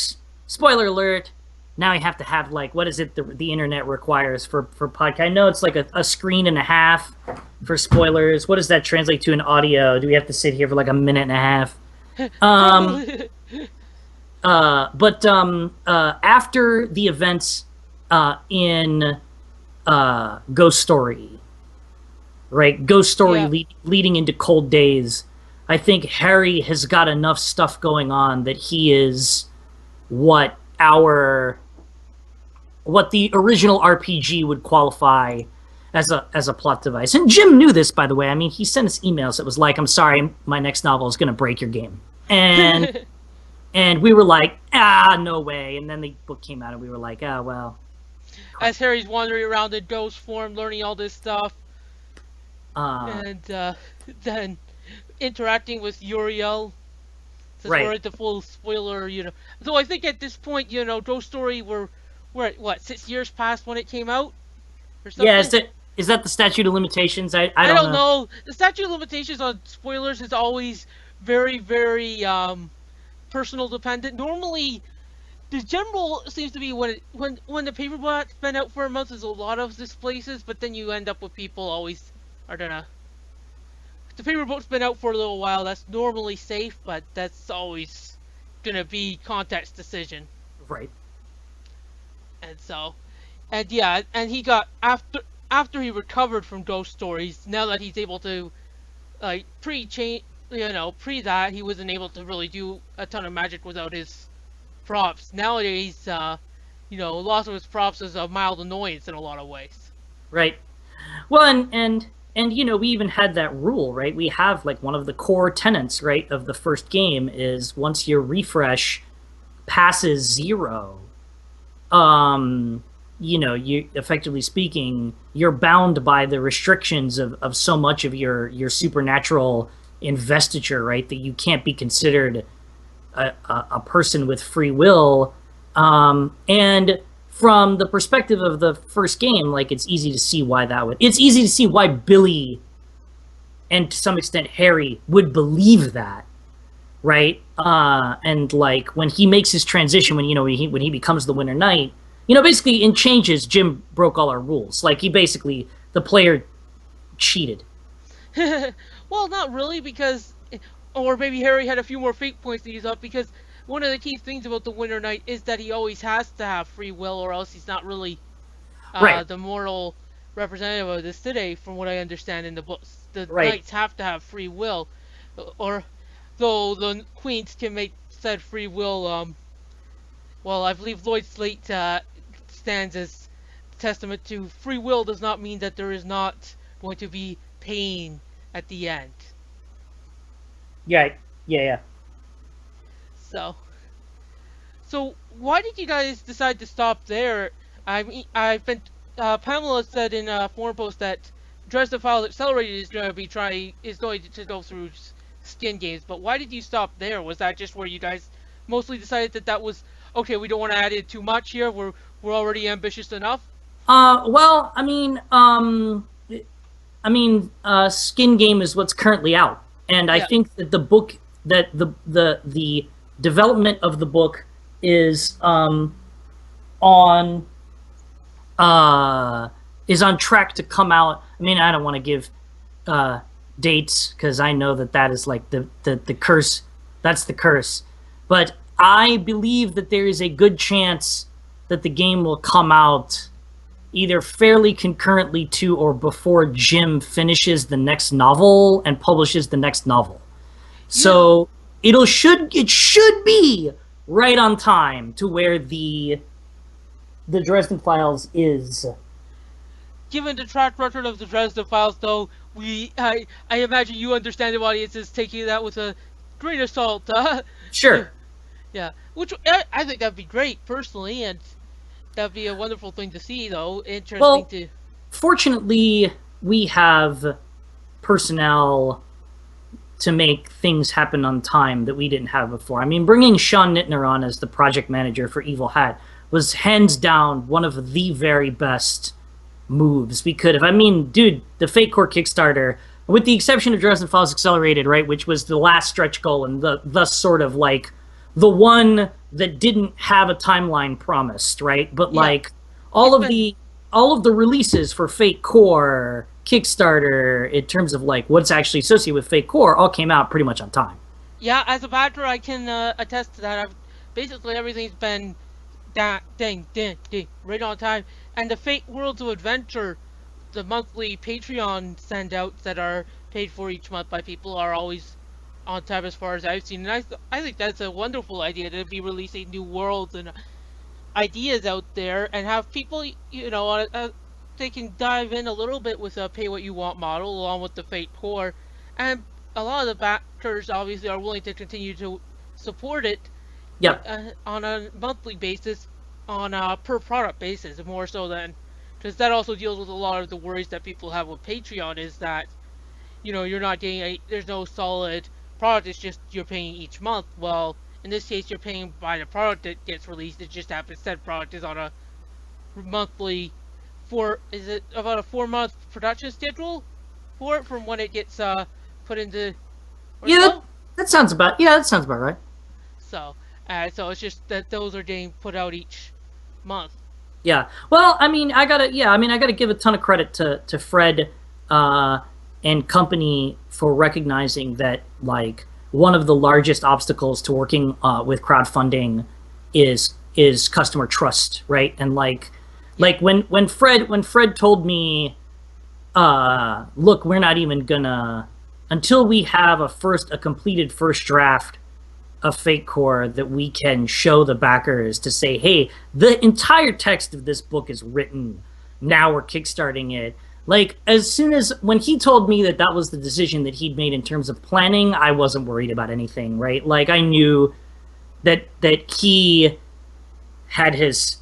B: alert, now you have to have, like, what is it the internet requires for podcast? I know it's like a screen and a half for spoilers. What does that translate to in audio? Do we have to sit here for like a minute and a half? Um,
A: Probably.
B: after the events in Ghost Story, right? Ghost Story
A: Yeah,
B: leading into Cold Days. I think Harry has got enough stuff going on that he is what our what the original RPG would qualify as a plot device. And Jim knew this, by the way. I mean, he sent us emails that was like, "I'm sorry, my next novel is going to break your game," and we were like, no way. And then the book came out, and we were like, well, crap.
A: as Harry's wandering around in ghost form, learning all this stuff,
B: Uh,
A: and then interacting with Uriel. Since we're
B: right.
A: at the full spoiler, So I think at this point, Ghost Story, we're at what, 6 years past when it came out or
B: Yeah.
A: something.
B: Is that the statute of limitations? I
A: I
B: don't
A: don't
B: know.
A: know. The statute of limitations on spoilers is always very, very personal dependent. Normally, the general seems to be when the paperback's been out for a month, there's a lot of displaces, but then you end up with people always, I don't know. If the paperback's been out for a little while, that's normally safe, but that's always gonna be context decision.
B: Right.
A: And so, and yeah, and he got after he recovered from ghost stories. Now that he's able to, like, pre that he wasn't able to really do a ton of magic without his props. Nowadays, loss of his props is a mild annoyance in a lot of ways.
B: Right. Well, and we even had that rule, right? We have, like, one of the core tenets, right, of the first game is once your refresh passes 0, you, effectively speaking, you're bound by the restrictions of so much of your supernatural investiture, right? That you can't be considered a person with free will. And from the perspective of the first game, like, it's easy to see why it's easy to see why Billy and to some extent Harry would believe that, right? And, like, when he makes his transition, when he becomes the Winter Knight, basically in changes, Jim broke all our rules. Like, he basically, the player cheated.
A: Well, not really, because, or maybe Harry had a few more fate points to use up, because one of the key things about the Winter Knight is that he always has to have free will, or else he's not really
B: Right,
A: the moral representative of this today, from what I understand in the books. The
B: right.
A: knights have to have free will, or though the queens can make said free will. Well, I believe Lloyd Slate stands as testament to free will does not mean that there is not going to be pain at the end.
B: Yeah, yeah, yeah.
A: So, so why did you guys decide to stop there? I mean, I've been Pamela said in a forum post that Dresden Files Accelerated is going to go through skin games, but why did you stop there? Was that just where you guys mostly decided that was okay? We don't want to add in too much here. We're already ambitious enough.
B: Well, Skin Game is what's currently out, and I
A: Yeah,
B: think that the book, that the development of the book is on uh, is on track to come out. I mean, I don't want to give uh, dates because I know that is like the curse. That's the curse. But I believe that there is a good chance that the game will come out either fairly concurrently to or before Jim finishes the next novel and publishes the next novel.
A: yeah.
B: So it should be right on time to where the Dresden Files is
A: given the track record of the Dresden Files, though, I imagine you understand the audience is taking that with a grain of salt. Yeah,
B: Sure.
A: yeah. Which I think that'd be great personally, and that'd be a wonderful thing to see, though. Interesting
B: Well,
A: to.
B: fortunately, we have personnel to make things happen on time that we didn't have before. I mean, bringing Sean Nittner on as the project manager for Evil Hat was hands down one of the very best moves we could have. I mean, dude, the Fate Core Kickstarter, with the exception of Dresden Files Accelerated, right, which was the last stretch goal and thus sort of like the one that didn't have a timeline promised, right? But
A: Yeah,
B: like all
A: it's
B: of
A: been.
B: the all of the releases for Fate Core Kickstarter, in terms of like what's actually associated with Fate Core, all came out pretty much on time.
A: Yeah, as a backer, I can attest to that. Basically everything's been ding, ding, ding, right on time. And the Fate Worlds of Adventure, the monthly Patreon sendouts that are paid for each month by people, are always on time as far as I've seen. And I think that's a wonderful idea to be releasing new worlds and ideas out there and have people, they can dive in a little bit with a pay what you want model along with the Fate Core. And a lot of the backers obviously are willing to continue to support it
B: Yep.
A: on a monthly basis, on a per product basis, more so than because that also deals with a lot of the worries that people have with Patreon is that you're not getting there's no solid product. It's just you're paying each month. Well, in this case, you're paying by the product that gets released. It just happens that product is on a monthly is it about a 4 month production schedule for it from when it gets put into or
B: Yeah,
A: so.
B: that sounds about right.
A: So, so it's just that those are getting put out each month.
B: Yeah. Well, I gotta give a ton of credit to Fred uh, and company for recognizing that like one of the largest obstacles to working with crowdfunding is customer trust, right? And
A: Yeah,
B: when Fred told me, look, we're not even gonna until we have a completed first draft of Fate Core that we can show the backers to say, hey, the entire text of this book is written. Now we're kickstarting it. Like, as soon as when he told me that that was the decision that he'd made in terms of planning, I wasn't worried about anything, right? Like, I knew that he had his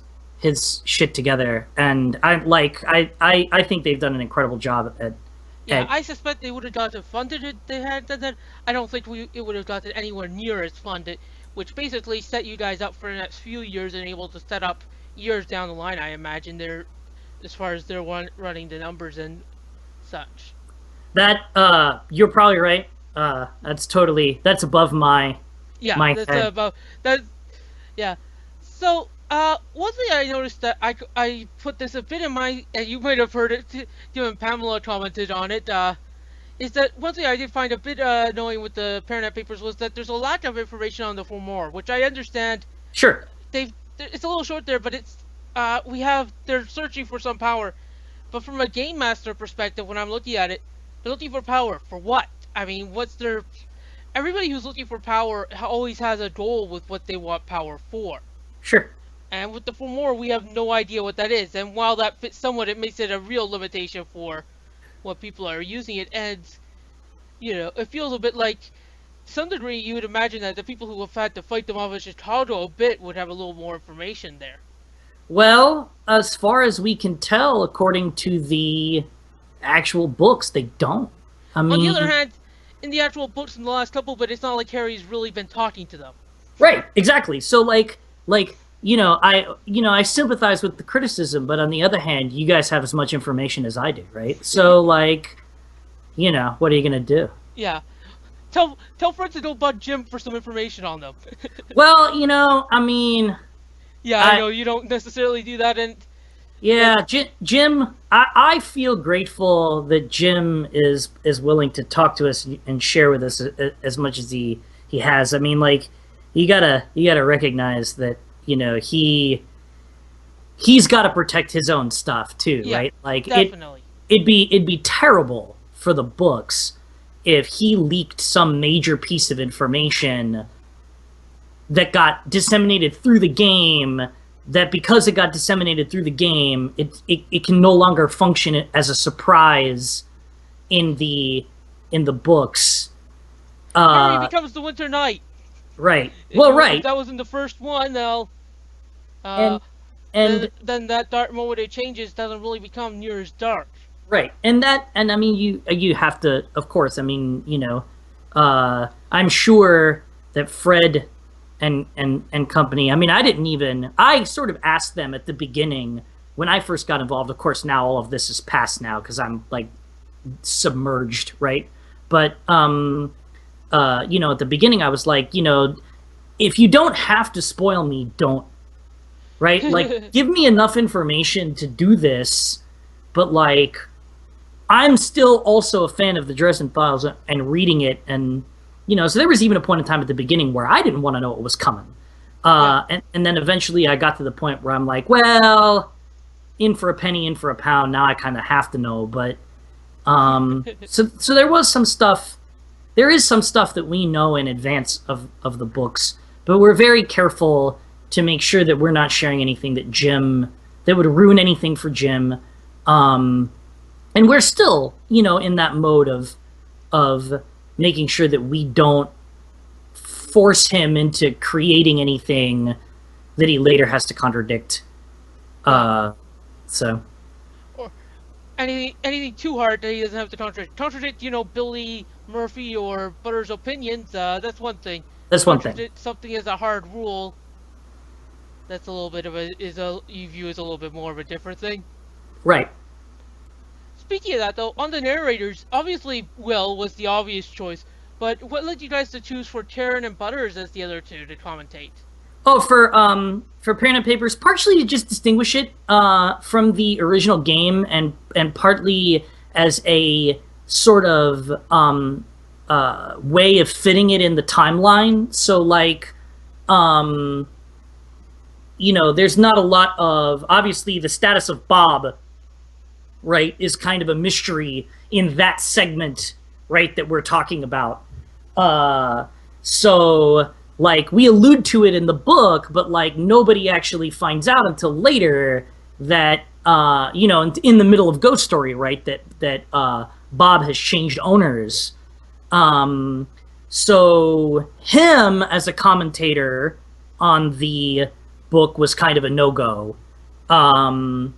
B: shit together, and I think they've done an incredible job
A: yeah.
B: at
A: I suspect they would have got it funded if they had done that. I don't think it would have gotten anywhere near as funded, which basically set you guys up for the next few years and able to set up years down the line. I imagine they're as far as they're running the numbers and such.
B: that. You're probably right. That's above
A: Yeah,
B: my
A: that's
B: head.
A: about that. Yeah. So, one thing I noticed that I put this a bit in my, and you might have heard it, given Pamela commented on it, is that one thing I did find a bit annoying with the Paranet papers was that there's a lack of information on the For More, which I understand
B: Sure.
A: it's a little short there, but they're searching for some power. But from a game master perspective, when I'm looking at it, they're looking for power. For what? I mean, everybody who's looking for power always has a goal with what they want power for.
B: Sure.
A: And with the For More, we have no idea what that is. And while that fits somewhat, it makes it a real limitation for what people are using it. And, it feels a bit like, to some degree, you would imagine that the people who have had to fight them off in Chicago a bit would have a little more information there.
B: Well, as far as we can tell, according to the actual books, they don't. I
A: On the other
B: mean,
A: hand, in the actual books in the last couple, but it's not like Harry's really been talking to them.
B: right, exactly. So I sympathize with the criticism, but on the other hand, you guys have as much information as I do, right? So what are you gonna do?
A: Yeah. Tell friends to go bug Jim for some information on them.
B: Well,
A: Yeah, I
B: I
A: know you don't necessarily do that, and but
B: yeah, Jim. I feel grateful that Jim is willing to talk to us and share with us as much as he has. I mean, like, you gotta recognize that he's got to protect his own stuff too,
A: yeah,
B: right? Like
A: definitely.
B: it'd be terrible for the books if he leaked some major piece of information that got disseminated through the game that because it got disseminated through the game, it can no longer function as a surprise in the books.
A: Harry becomes the Winter Knight.
B: Right. Well,
A: If
B: right.
A: that wasn't the first one, they'll uh,
B: And and
A: then that dark moment it changes doesn't really become near as dark.
B: right. And I mean you have to, of course, I mean, I'm sure that Fred and company, I mean, I sort of asked them at the beginning when I first got involved. Of course, now all of this is past now because I'm like submerged, right? But at the beginning I was like, if you don't have to spoil me, don't, right? Like, give me enough information to do this, but like, I'm still also a fan of the Dresden Files and reading it, and so there was even a point in time at the beginning where I didn't want to know what was coming,
A: Yeah.
B: and then eventually I got to the point where I'm like, well, in for a penny, in for a pound. Now I kind of have to know, but so there was some stuff. There is some stuff that we know in advance of the books, but we're very careful to make sure that we're not sharing anything that would ruin anything for Jim. And we're still, in that mode of making sure that we don't force him into creating anything that he later has to contradict.
A: Yeah.
B: So
A: Or anything too hard that he doesn't have to contradict. Contradict, Billy Murphy or Butter's opinions. That's one thing.
B: that's one thing.
A: Contradict something as a hard rule. That's a little bit of you view as a little bit more of a different thing.
B: Right.
A: Speaking of that, though, on the narrators, obviously Will was the obvious choice, but what led you guys to choose for Taryn and Butters as the other two to commentate?
B: Oh, for Parent and Papers, partially to just distinguish it from the original game, and partly as a sort of way of fitting it in the timeline. So like, there's not a lot of, obviously the status of Bob, right, is kind of a mystery in that segment, right, that we're talking about. So like, we allude to it in the book, but like nobody actually finds out until later that in the middle of Ghost Story, right, that Bob has changed owners. So him as a commentator on the book was kind of a no-go. And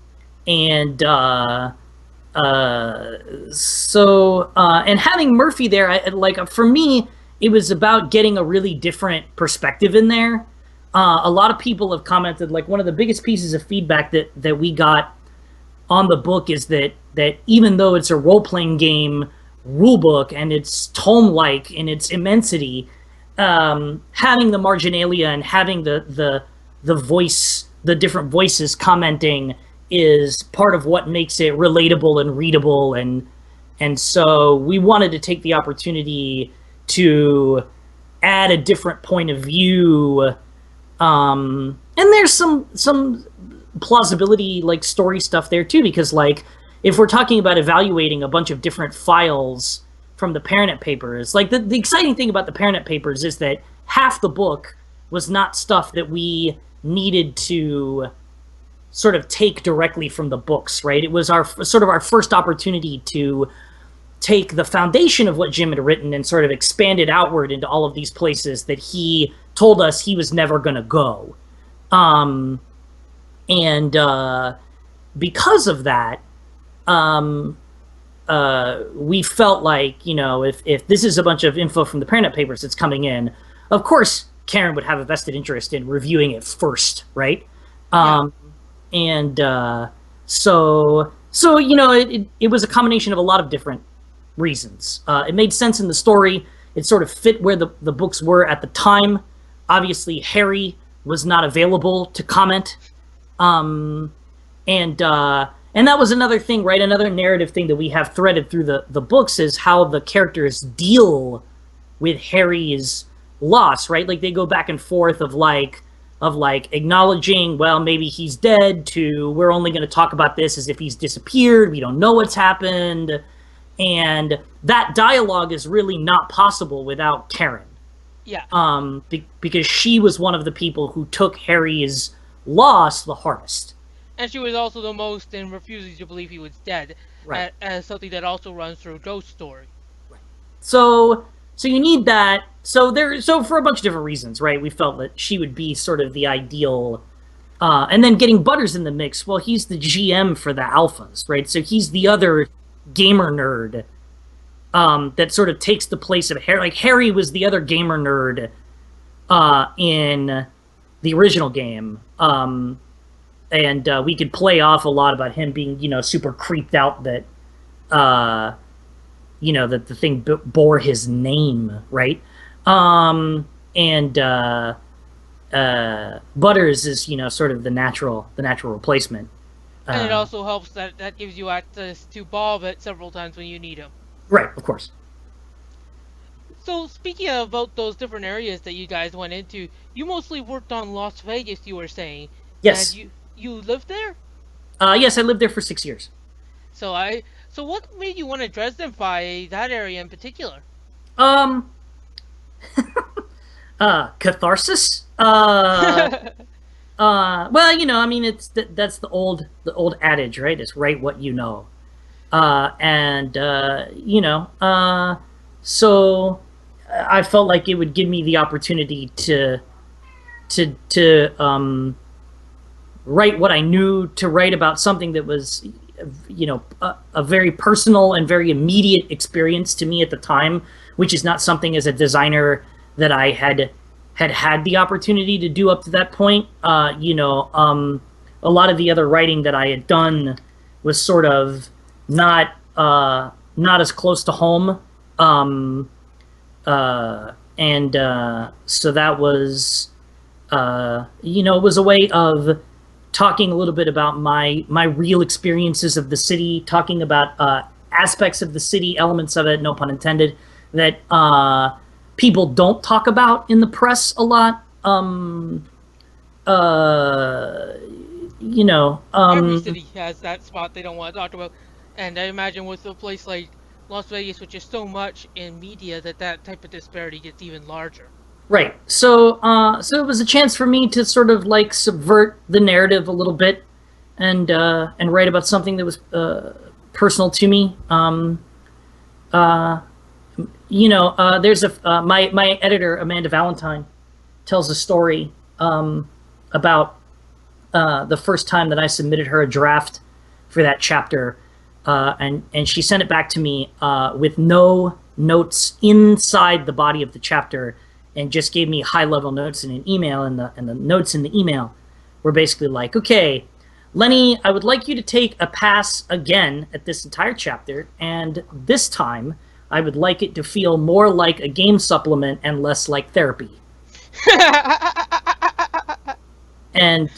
B: having Murphy there, for me, it was about getting a really different perspective in there. A lot of people have commented, like, one of the biggest pieces of feedback that we got on the book is that even though it's a role-playing game rulebook and it's tome-like in its immensity, having the marginalia and having the different voices commenting is part of what makes it relatable and readable, and so we wanted to take the opportunity to add a different point of view, and there's some plausibility, like story stuff there too, because like if we're talking about evaluating a bunch of different files from the Parent Papers, like the exciting thing about the Parent Papers is that half the book was not stuff that we needed to sort of take directly from the books, right? It was our first opportunity to take the foundation of what Jim had written and sort of expand it outward into all of these places that he told us he was never going to go. Because of that, we felt like, if this is a bunch of info from the Parent Papers that's coming in, of course Karen would have a vested interest in reviewing it first, right?
A: Yeah.
B: So it was a combination of a lot of different reasons. It made sense in the story. It sort of fit where the books were at the time. Obviously, Harry was not available to comment. And that was another thing, right? Another narrative thing that we have threaded through the books is how the characters deal with Harry's loss, right? Like they go back and forth of acknowledging, well, maybe he's dead, to we're only going to talk about this as if he's disappeared. We don't know what's happened. And that dialogue is really not possible without Karen.
A: Yeah.
B: Because she was one of the people who took Harry's lost the hardest.
A: And she was also the most in refusing to believe he was dead,
B: Right.
A: as something that also runs through Ghost Story.
B: Right. So you need that. So for a bunch of different reasons, right? We felt that she would be sort of the ideal. And then getting Butters in the mix. Well, he's the GM for the alphas, right? So he's the other gamer nerd that sort of takes the place of Harry. Like Harry was the other gamer nerd in the original game, and we could play off a lot about him being, super creeped out that, that the thing bore his name, right? And Butters is, sort of the natural replacement.
A: And it
B: Uh,
A: also helps that that gives you access to Bob at several times when you need him.
B: right, of course.
A: So speaking about those different areas that you guys went into, you mostly worked on Las Vegas, you were saying, and
B: Yes.
A: you lived there.
B: Yes, I lived there for 6 years.
A: So so what made you want to Dresdenify that area in particular?
B: Um, Catharsis. Well, I mean, that's the old adage, right? It's write what you know. And so I felt like it would give me the opportunity to write what I knew, to write about something that was, a very personal and very immediate experience to me at the time, which is not something as a designer that I had the opportunity to do up to that point. A lot of the other writing that I had done was sort of not as close to home, and so that was, it was a way of talking a little bit about my real experiences of the city, talking about aspects of the city, elements of it, no pun intended, that people don't talk about in the press a lot. Uh, you know,
A: Every
B: um,
A: city has that spot they don't want to talk about, and I imagine with a place like Las Vegas, which is so much in media, that that type of disparity gets even larger.
B: right. So it was a chance for me to sort of like subvert the narrative a little bit, and write about something that was personal to me. Uh, there's my editor Amanda Valentine tells a story about the first time that I submitted her a draft for that chapter, and she sent it back to me with no notes inside the body of the chapter, and just gave me high level notes in an email. And the notes in the email were basically like, okay, Lenny, I would like you to take a pass again at this entire chapter, and this time I would like it to feel more like a game supplement and less like therapy. And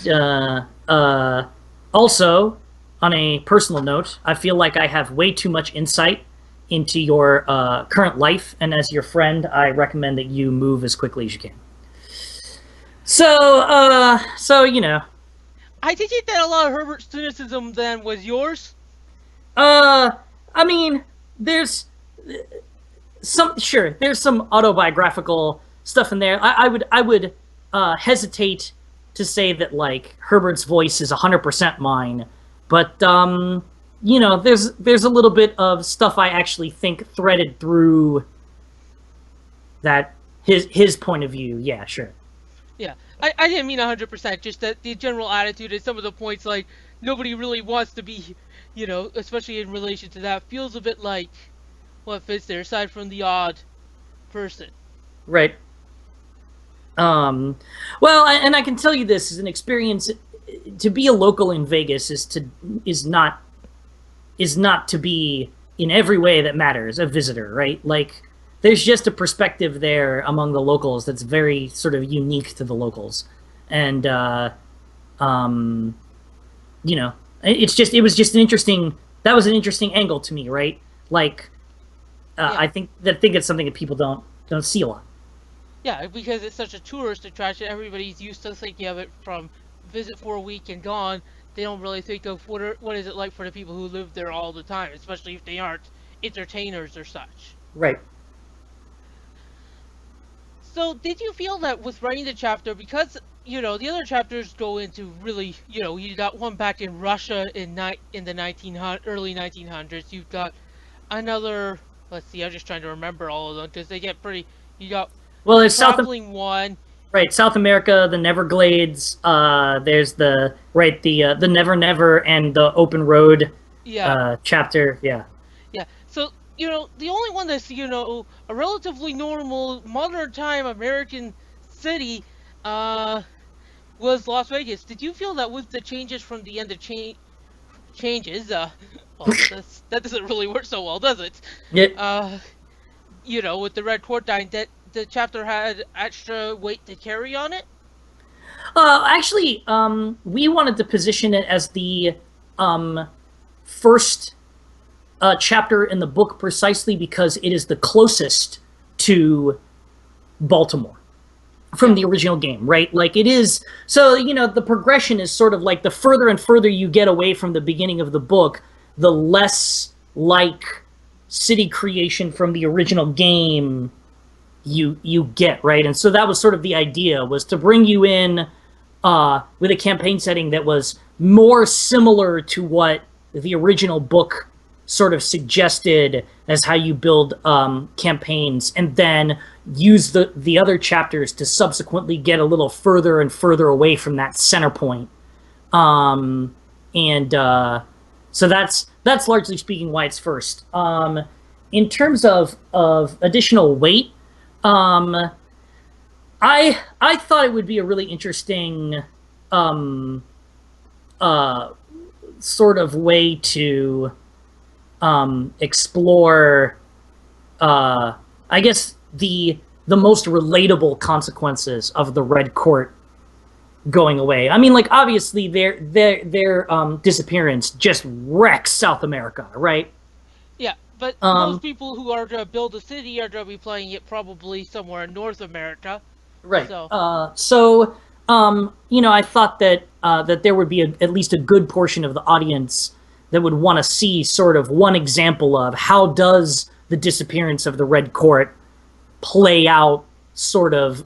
B: also, on a personal note, I feel like I have way too much insight into your current life, and as your friend, I recommend that you move as quickly as you can. So
A: I take it that a lot of Herbert's cynicism then was yours.
B: uh, I mean, there's there's some autobiographical stuff in there. I would hesitate to say that like Herbert's voice is 100% mine, but there's a little bit of stuff I actually think threaded through that his point of view. Yeah, sure.
A: Yeah, I didn't mean 100%, just that the general attitude at some of the points, like, nobody really wants to be, especially in relation to that, feels a bit like what fits there, aside from the odd person.
B: Right. Um, well, and I can tell you this is an experience. To be a local in Vegas is not is not to be in every way that matters a visitor, right? Like there's just a perspective there among the locals that's very sort of unique to the locals, and um, it was just an interesting that was an interesting angle to me, right? Like
A: Yeah,
B: I think it's something that people don't see a lot.
A: yeah, because it's such a tourist attraction, everybody's used to thinking of it from visit for a week and gone. They don't really think of what is it like for the people who live there all the time, especially if they aren't entertainers or such.
B: Right.
A: So, did you feel that with writing the chapter, because the other chapters go into really, you got one back in Russia in the early 1900s. You've got another. Let's see, I'm just trying to remember all of them because they get pretty. You got
B: Well,
A: a
B: there's
A: traveling one.
B: right, South America, the Neverglades. There's the Never Never and the Open Road
A: Yeah,
B: chapter. Yeah.
A: yeah. So, the only one that's, a relatively normal modern time American city, uh, was Las Vegas. Did you feel that with the changes from the end of changes, well, that doesn't really work so well, does it?
B: Yeah.
A: Uh, with the Red Court dying, that the chapter had extra weight to carry on it?
B: Actually, we wanted to position it as the um, first chapter in the book precisely because it is the closest to Baltimore from
A: Yeah.
B: the original game, right? Like it is. So, the progression is sort of like the further and further you get away from the beginning of the book, the less like city creation from the original game you get, right? And so that was sort of the idea, was to bring you in with a campaign setting that was more similar to what the original book sort of suggested as how you build campaigns, and then use the other chapters to subsequently get a little further and further away from that center point. And So that's largely speaking why it's first. In terms of additional weight, um, I thought it would be a really interesting um, uh, sort of way to explore, I guess, the most relatable consequences of the Red Court going away. I mean, like, obviously their disappearance just wrecks South America, right?
A: Yeah, but most
B: Um,
A: people who are to build a city are to be playing it probably somewhere in North America.
B: right.
A: So,
B: I thought that there would be at least a good portion of the audience that would want to see sort of one example of how does the disappearance of the Red Court play out sort of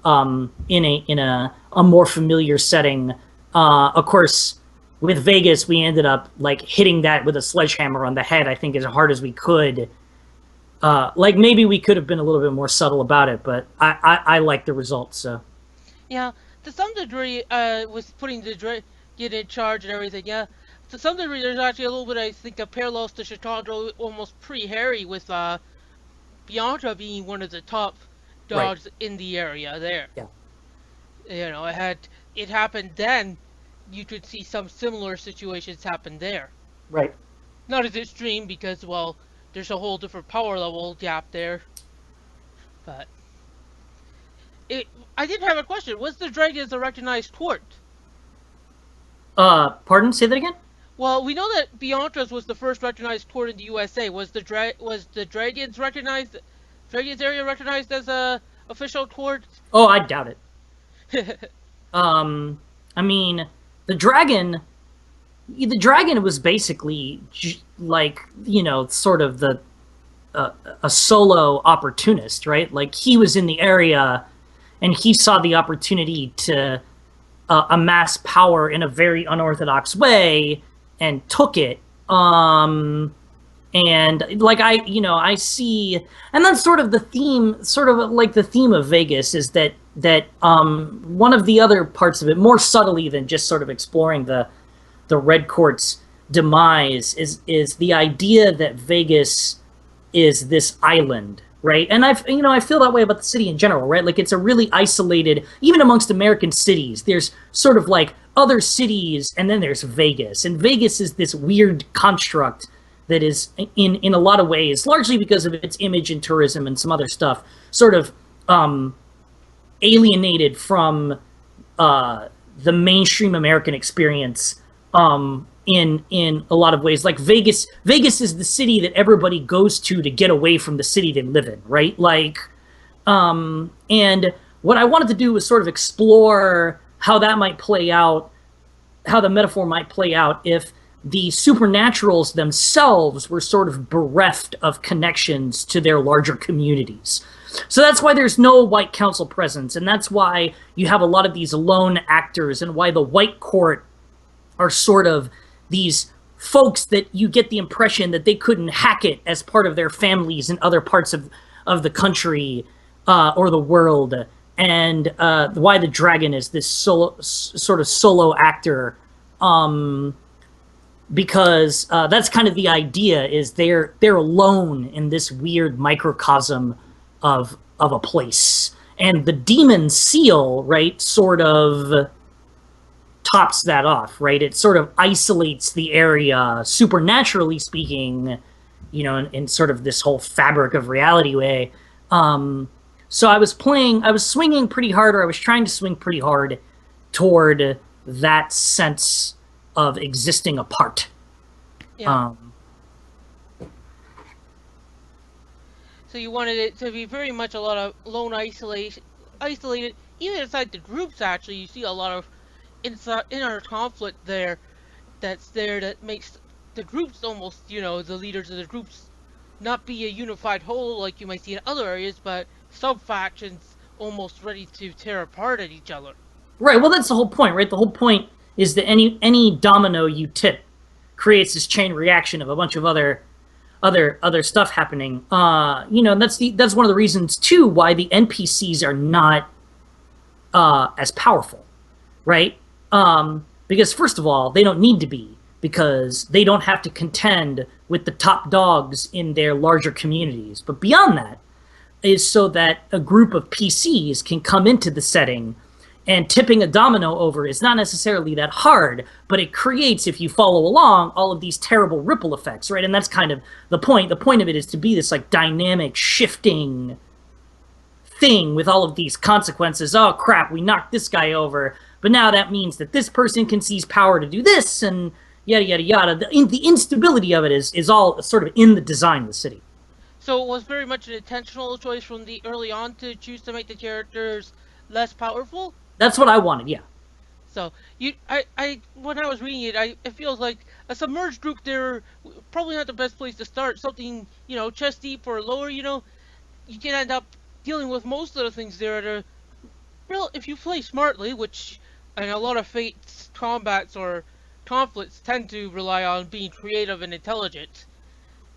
B: in a more familiar setting. Of course, with Vegas, we ended up like hitting that with a sledgehammer on the head. I think as hard as we could. Like maybe we could have been a little bit more subtle about it, but I like the results. So
A: yeah, to some degree, with putting the get in charge and everything, yeah, to some degree, there's actually a little bit, I think, of parallels to Chicago, almost pre-Harry, with Bianca being one of the top
B: right,
A: dogs in the area there.
B: yeah,
A: It happened then, you could see some similar situations happen there.
B: right.
A: Not as extreme because, well, there's a whole different power level gap there. But it, I did have a question. Was the dragon a recognized court?
B: Pardon? Say that again.
A: Well, we know that Bianca's was the first recognized court in the USA. Was the Dragon's area recognized as a official court?
B: Oh, I doubt it. Um, I mean, the dragon the dragon was basically like sort of a solo opportunist, right? Like he was in the area and he saw the opportunity to amass power in a very unorthodox way and took it. And like I see, and that's sort of the theme, sort of like the theme of Vegas is that one of the other parts of it, more subtly than just sort of exploring the Red Court's demise, is the idea that Vegas is this island, right? And I feel that way about the city in general, right? Like it's a really isolated, even amongst American cities, there's sort of like other cities and then there's Vegas. And Vegas is this weird construct that is in a lot of ways, largely because of its image and tourism and some other stuff, sort of alienated from the mainstream American experience in a lot of ways. Like Vegas is the city that everybody goes to get away from the city they live in, right? Like, and what I wanted to do was sort of explore how that might play out, how the metaphor might play out if the supernaturals themselves were sort of bereft of connections to their larger communities. So that's why there's no White Council presence, and that's why you have a lot of these lone actors, and why the White Court are sort of these folks that you get the impression that they couldn't hack it as part of their families in other parts of the country or the world, and why the dragon is this sort of solo actor, because that's kind of the idea, is they're alone in this weird microcosm of a place. And the demon seal, right, sort of tops that off, right? It sort of isolates the area, supernaturally speaking, you know, in sort of this whole fabric of reality way. So I was swinging pretty hard, or I was trying to swing pretty hard toward that sense of existing apart.
A: Yeah. So you wanted it to be very much a lot of lone isolated. Even inside the groups, actually, you see a lot of inner conflict there. That makes the groups almost, you know, the leaders of the groups not be a unified whole like you might see in other areas, but sub-factions almost ready to tear apart at each other.
B: Right. Well, that's the whole point, right? The whole point is that any domino you tip creates this chain reaction of a bunch of other stuff happening. You know, that's one of the reasons too why the NPCs are not as powerful, right? Because first of all, they don't need to be, because they don't have to contend with the top dogs in their larger communities. But beyond that is so that a group of PCs can come into the setting, and tipping a domino over is not necessarily that hard, but it creates, if you follow along, all of these terrible ripple effects, right? And that's kind of the point. The point of it is to be this like dynamic, shifting thing with all of these consequences. Oh crap, we knocked this guy over, but now that means that this person can seize power to do this, and yada yada yada. The instability of it is all sort of in the design of the city.
A: So it was very much an intentional choice from the early on to choose to make the characters less powerful.
B: That's what I wanted, yeah.
A: So when I was reading it, it feels like a submerged group. They're probably not the best place to start. Something, you know, chest deep or lower. You know, you can end up dealing with most of the things there at a real, if you play smartly, which, and a lot of Fate's combats or conflicts tend to rely on being creative and intelligent.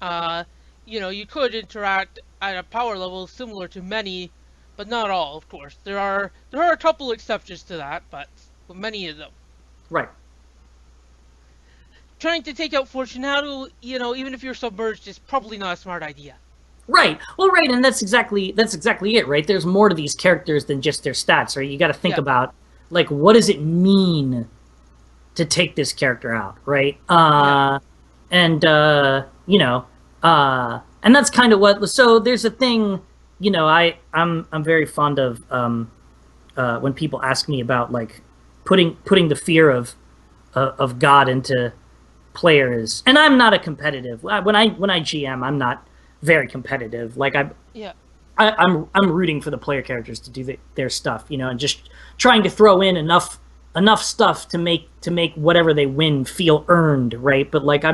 A: You know, you could interact at a power level similar to many, but not all, of course. There are a couple exceptions to that, but many of them.
B: Right.
A: Trying to take out Fortunato, you know, even if you're submerged, is probably not a smart idea.
B: Right. Well, right, and that's exactly it, right? There's more to these characters than just their stats, right? You got to think about, like, what does it mean to take this character out, right? And you know, and that's kind of what. So there's a thing, you know, I'm very fond of when people ask me about like putting the fear of God into players, and I'm not a competitive. When I GM, I'm not very competitive. Like I'm rooting for the player characters to do their stuff, you know, and just trying to throw in enough stuff to make whatever they win feel earned, right? But like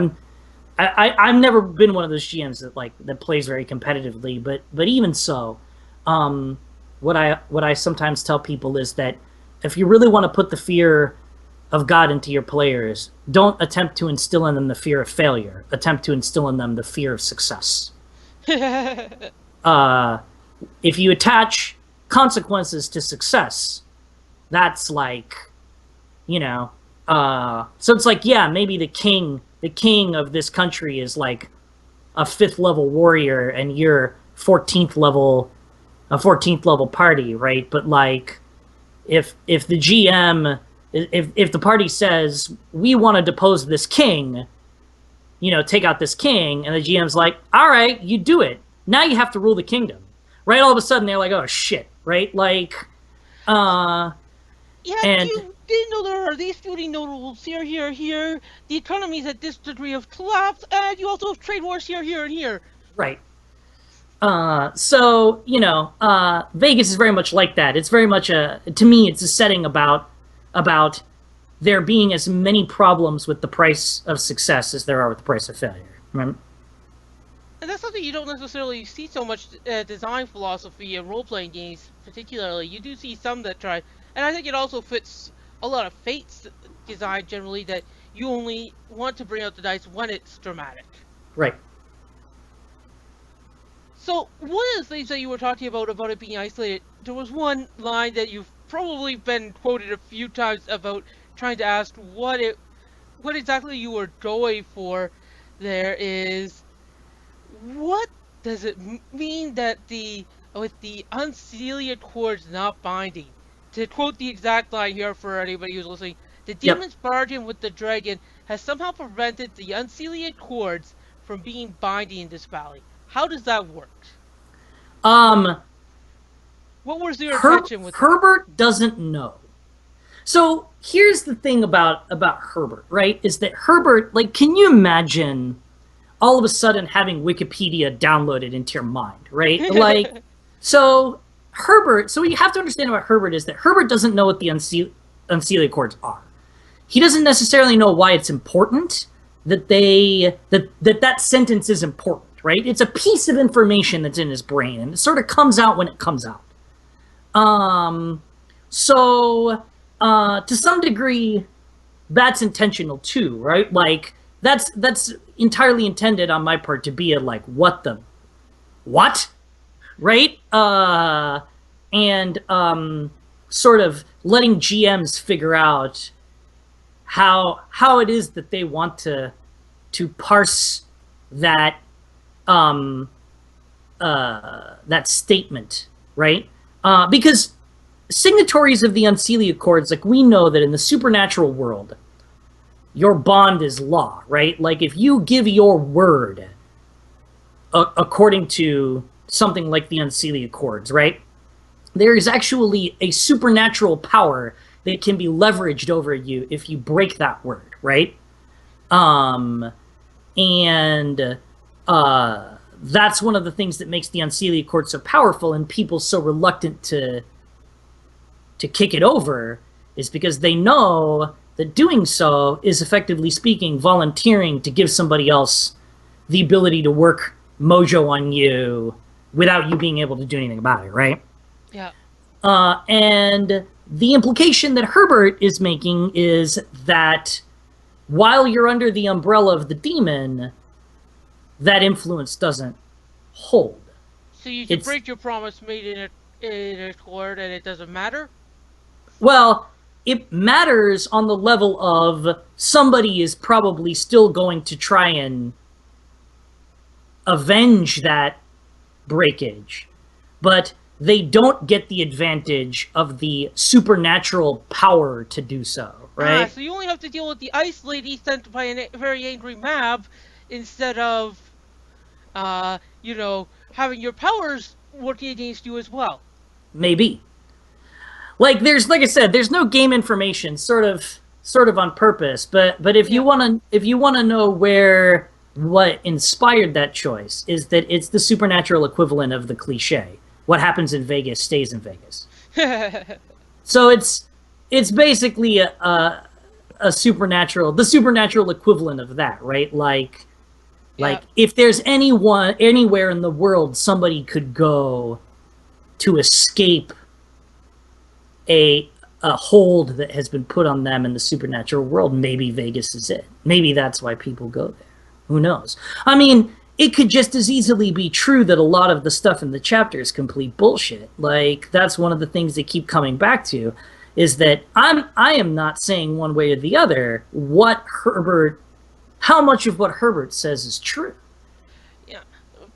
B: I've never been one of those GMs that plays very competitively, but even so, what I sometimes tell people is that if you really want to put the fear of God into your players, don't attempt to instill in them the fear of failure. Attempt to instill in them the fear of success. If you attach consequences to success, that's like, you know, so it's like, yeah, maybe the king of this country is like a 5th level warrior and you're a 14th level party, right? But like, if the GM, if the party says, we want to depose this king, you know, take out this king, and the GM's like, all right, you do it. Now you have to rule the kingdom, right? All of a sudden they're like, oh shit, right? Like,
A: yeah,
B: and
A: you didn't know there are these feuding notables here. The economy's at this degree of collapse, and you also have trade wars here, and here.
B: Right. So, you know, Vegas is very much like that. It's very much to me, it's a setting about there being as many problems with the price of success as there are with the price of failure. Remember?
A: And that's something you don't necessarily see so much design philosophy in role-playing games, particularly. You do see some that try, and I think it also fits a lot of Fate's design generally that you only want to bring out the dice when it's dramatic.
B: Right.
A: So one of the things that you were talking about it being isolated, there was one line that you've probably been quoted a few times about trying to ask what exactly you were going for. There is what does it mean that the with the unciliate cords not binding? To quote the exact line here for anybody who's listening, the
B: Yep.
A: demon's bargain with the dragon has somehow prevented the unciliate cords from being binding in this valley. How does that work?
B: Um,
A: What was your intention with that?
B: Herbert doesn't know. So here's the thing about Herbert, right? Is that Herbert, like, can you imagine all of a sudden having Wikipedia downloaded into your mind, right? Like, so Herbert. So what you have to understand about Herbert is that Herbert doesn't know what the unciliate chords are. He doesn't necessarily know why it's important that sentence is important, right? It's a piece of information that's in his brain, and it sort of comes out when it comes out. Um, so to some degree, that's intentional too, right? Like that's entirely intended on my part to be a like what, right? And sort of letting GMs figure out how it is that they want to parse that that statement, right? Because signatories of the Unciliate Accords, like we know that in the supernatural world, your bond is law, right? Like if you give your word according to something like the Unciliate Accords, right? There is actually a supernatural power that can be leveraged over you if you break that word, right? And that's one of the things that makes the Unciliate Accord so powerful and people so reluctant to kick it over is because they know that doing so is effectively speaking volunteering to give somebody else the ability to work mojo on you without you being able to do anything about it, right?
A: Yeah.
B: And the implication that Herbert is making is that while you're under the umbrella of the demon, that influence doesn't hold.
A: So you can
B: It's
A: break your promise made in a accord and it doesn't matter?
B: well, it matters on the level of somebody is probably still going to try and avenge that breakage, but they don't get the advantage of the supernatural power to do so,
A: Ah,
B: right?
A: so you only have to deal with the ice lady sent by a very angry Mab instead of, having your powers working against you as well.
B: Maybe. Like I said, there's no game information, sort of on purpose, but if you
A: Yeah.
B: want to know where what inspired that choice is that it's the supernatural equivalent of the cliche. What happens in Vegas stays in Vegas. So it's basically a supernatural, the supernatural equivalent of that, right?
A: Yeah.
B: Like if there's anyone anywhere in the world somebody could go to escape a hold that has been put on them in the supernatural world, maybe Vegas is it. Maybe that's why people go there. Who knows? I mean, it could just as easily be true that a lot of the stuff in the chapter is complete bullshit. Like that's one of the things they keep coming back to is that I am not saying one way or the other how much of what Herbert says is true.
A: Yeah.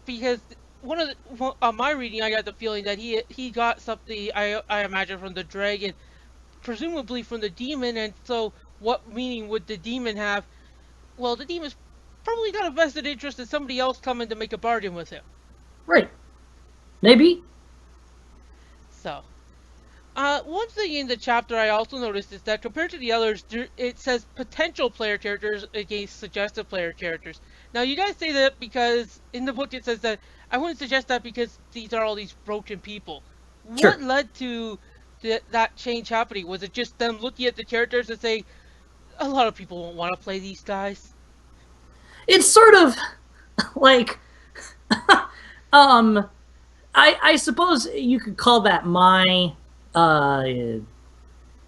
A: Because my reading, I got the feeling that he got something I imagine from the dragon, presumably from the demon, and so what meaning would the demon have? Well, the demon's probably got a vested interest in somebody else coming to make a bargain with him.
B: Right. Maybe.
A: So, one thing in the chapter I also noticed is that compared to the others, it says potential player characters against suggested player characters. Now, you guys say that because in the book it says that I wouldn't suggest that because these are all these broken people. What
B: Sure.
A: led to that change happening? Was it just them looking at the characters and saying, a lot of people won't want to play these guys.
B: It's sort of like, um, I suppose you could call that uh,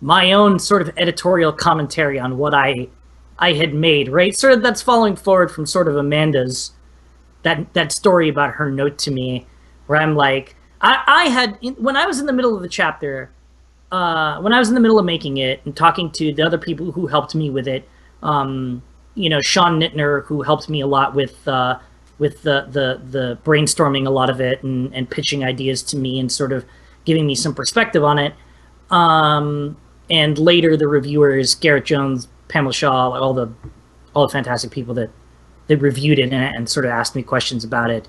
B: my own sort of editorial commentary on what I had made, right? Sort of that's following forward from sort of Amanda's that story about her note to me, where I'm like, I had when I was in the middle of the chapter, when I was in the middle of making it and talking to the other people who helped me with it, Sean Nittner, who helped me a lot with the brainstorming a lot of it and pitching ideas to me and sort of giving me some perspective on it. And later the reviewers, Garrett Jones, Pamela Shaw, all the fantastic people that reviewed it and sort of asked me questions about it.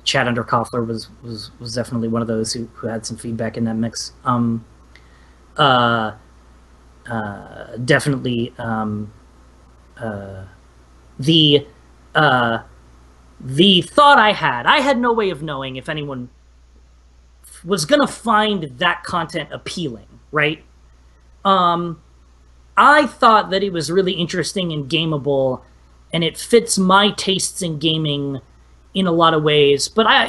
B: Chad Underkoffler was definitely one of those who had some feedback in that mix. Definitely the thought I had no way of knowing if anyone was gonna find that content appealing, right? I thought that it was really interesting and gameable, and it fits my tastes in gaming in a lot of ways. But I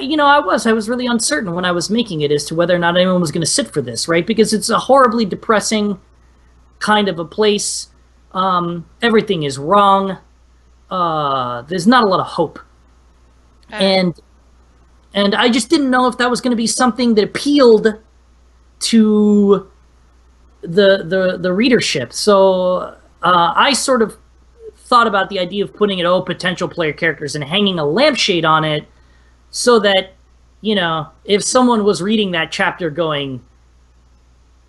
B: was really uncertain when I was making it as to whether or not anyone was going to sit for this, right? Because it's a horribly depressing kind of a place. Everything is wrong. There's not a lot of hope,
A: And
B: and I just didn't know if that was going to be something that appealed to the readership. So I sort of thought about the idea of putting it potential player characters and hanging a lampshade on it, so that if someone was reading that chapter going,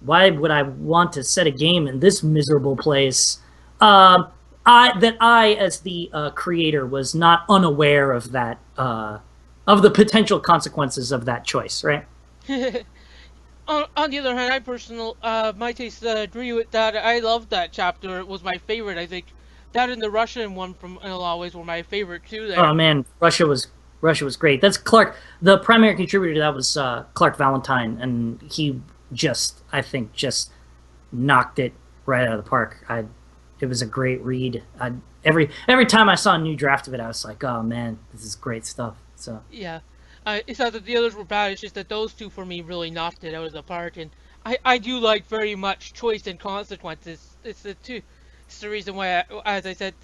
B: why would I want to set a game in this miserable place? I as the creator was not unaware of that, of the potential consequences of that choice, right?
A: on the other hand, my tastes agree with that. I loved that chapter. It was my favorite. I think that and the Russian one from in a lot of ways were my favorite too.
B: Oh
A: There.
B: man, Russia was great. That's Clark. The primary contributor to that was Clark Valentine, and he I think knocked it right out of the park. It was a great read. Every time I saw a new draft of it, I was like, oh man, this is great stuff. So
A: Yeah. It's not that the others were bad, it's just that those two for me really knocked it out of the park. And I do like very much choice and consequences. It's the reason why, as I said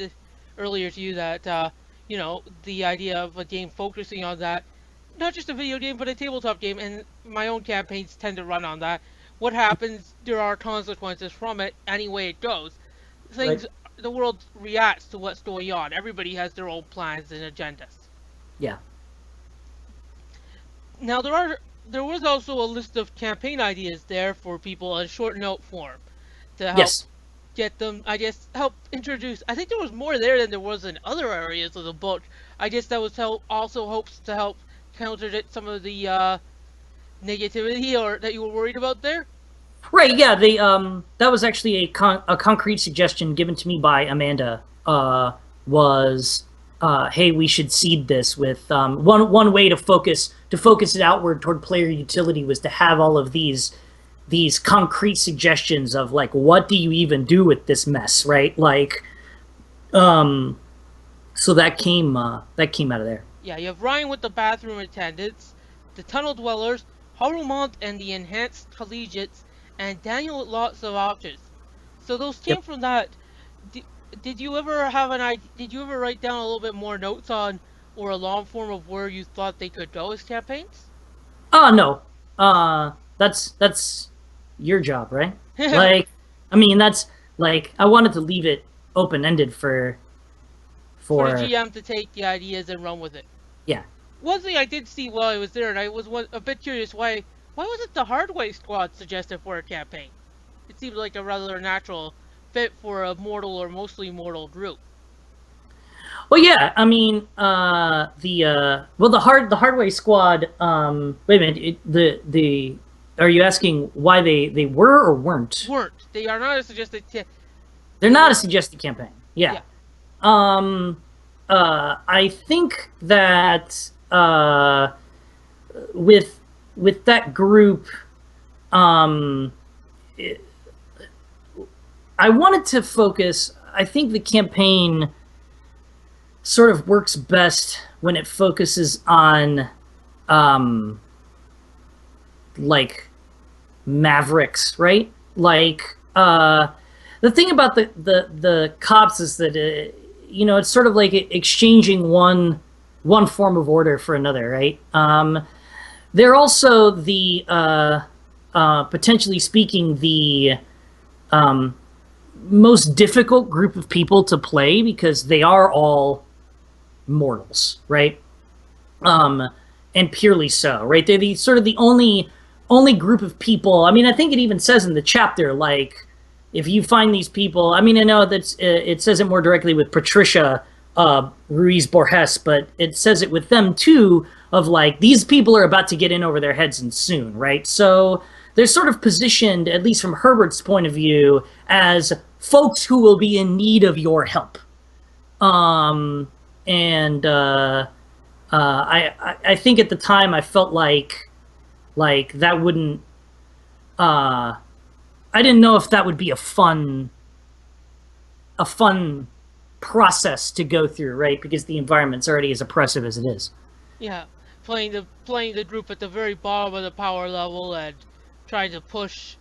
A: earlier to you, that, the idea of a game focusing on that, not just a video game, but a tabletop game, and my own campaigns tend to run on that. What happens, there are consequences from it any way it goes.
B: right,
A: Things, the world reacts to what's going on. Everybody has their own plans and agendas.
B: yeah,
A: Now there was also a list of campaign ideas there for people in short note form to help
B: yes.
A: get them. I guess help introduce. I think there was more there than there was in other areas of the book. I guess that was also hopes to help counter some of the negativity or that you were worried about there.
B: Right, yeah. That was actually a concrete suggestion given to me by Amanda. Was hey, we should seed this with one way to focus it outward toward player utility was to have all of these concrete suggestions of like, what do you even do with this mess, right? Like, so that came out of there.
A: Yeah, you have Ryan with the bathroom attendants, the tunnel dwellers, Harumont and the enhanced collegiates, and Daniel with lots of options. So those
B: Yep.
A: came from that. Did, did you ever have an idea? Did you ever write down a little bit more notes on or a long form of where you thought they could go as campaigns?
B: Oh no. That's your job, right? Like, I mean, that's like I wanted to leave it open ended
A: For the
B: for
A: GM to take the ideas and run with it.
B: yeah.
A: One thing I did see while I was there, and I was a bit curious, why wasn't the Hardway Squad suggested for a campaign? It seemed like a rather natural fit for a mortal or mostly mortal group.
B: Well, yeah. I mean, the Hardway Squad. Wait a minute. The are you asking why they were or weren't?
A: Weren't. They are not a suggested.
B: They're
A: They
B: not a
A: were.
B: suggested campaign. Yeah.
A: Yeah.
B: Um. I think that with that group, um, I wanted to focus. I think the campaign sort of works best when it focuses on um, like mavericks, right? Like the thing about the cops is that it's sort of like exchanging one form of order for another, right? They're also the potentially speaking the most difficult group of people to play because they are all mortals, right? And purely so, right? They're the sort of the only group of people. I mean, I think it even says in the chapter, like, if you find these people, I mean, I know that it says it more directly with Patricia Ruiz Borges, but it says it with them too, of like, these people are about to get in over their heads and soon, right? So they're sort of positioned, at least from Herbert's point of view, as folks who will be in need of your help. And I think at the time I felt like that wouldn't I didn't know if that would be a fun process to go through, right? Because the environment's already as oppressive as it is.
A: Yeah, playing the group at the very bottom of the power level and trying to push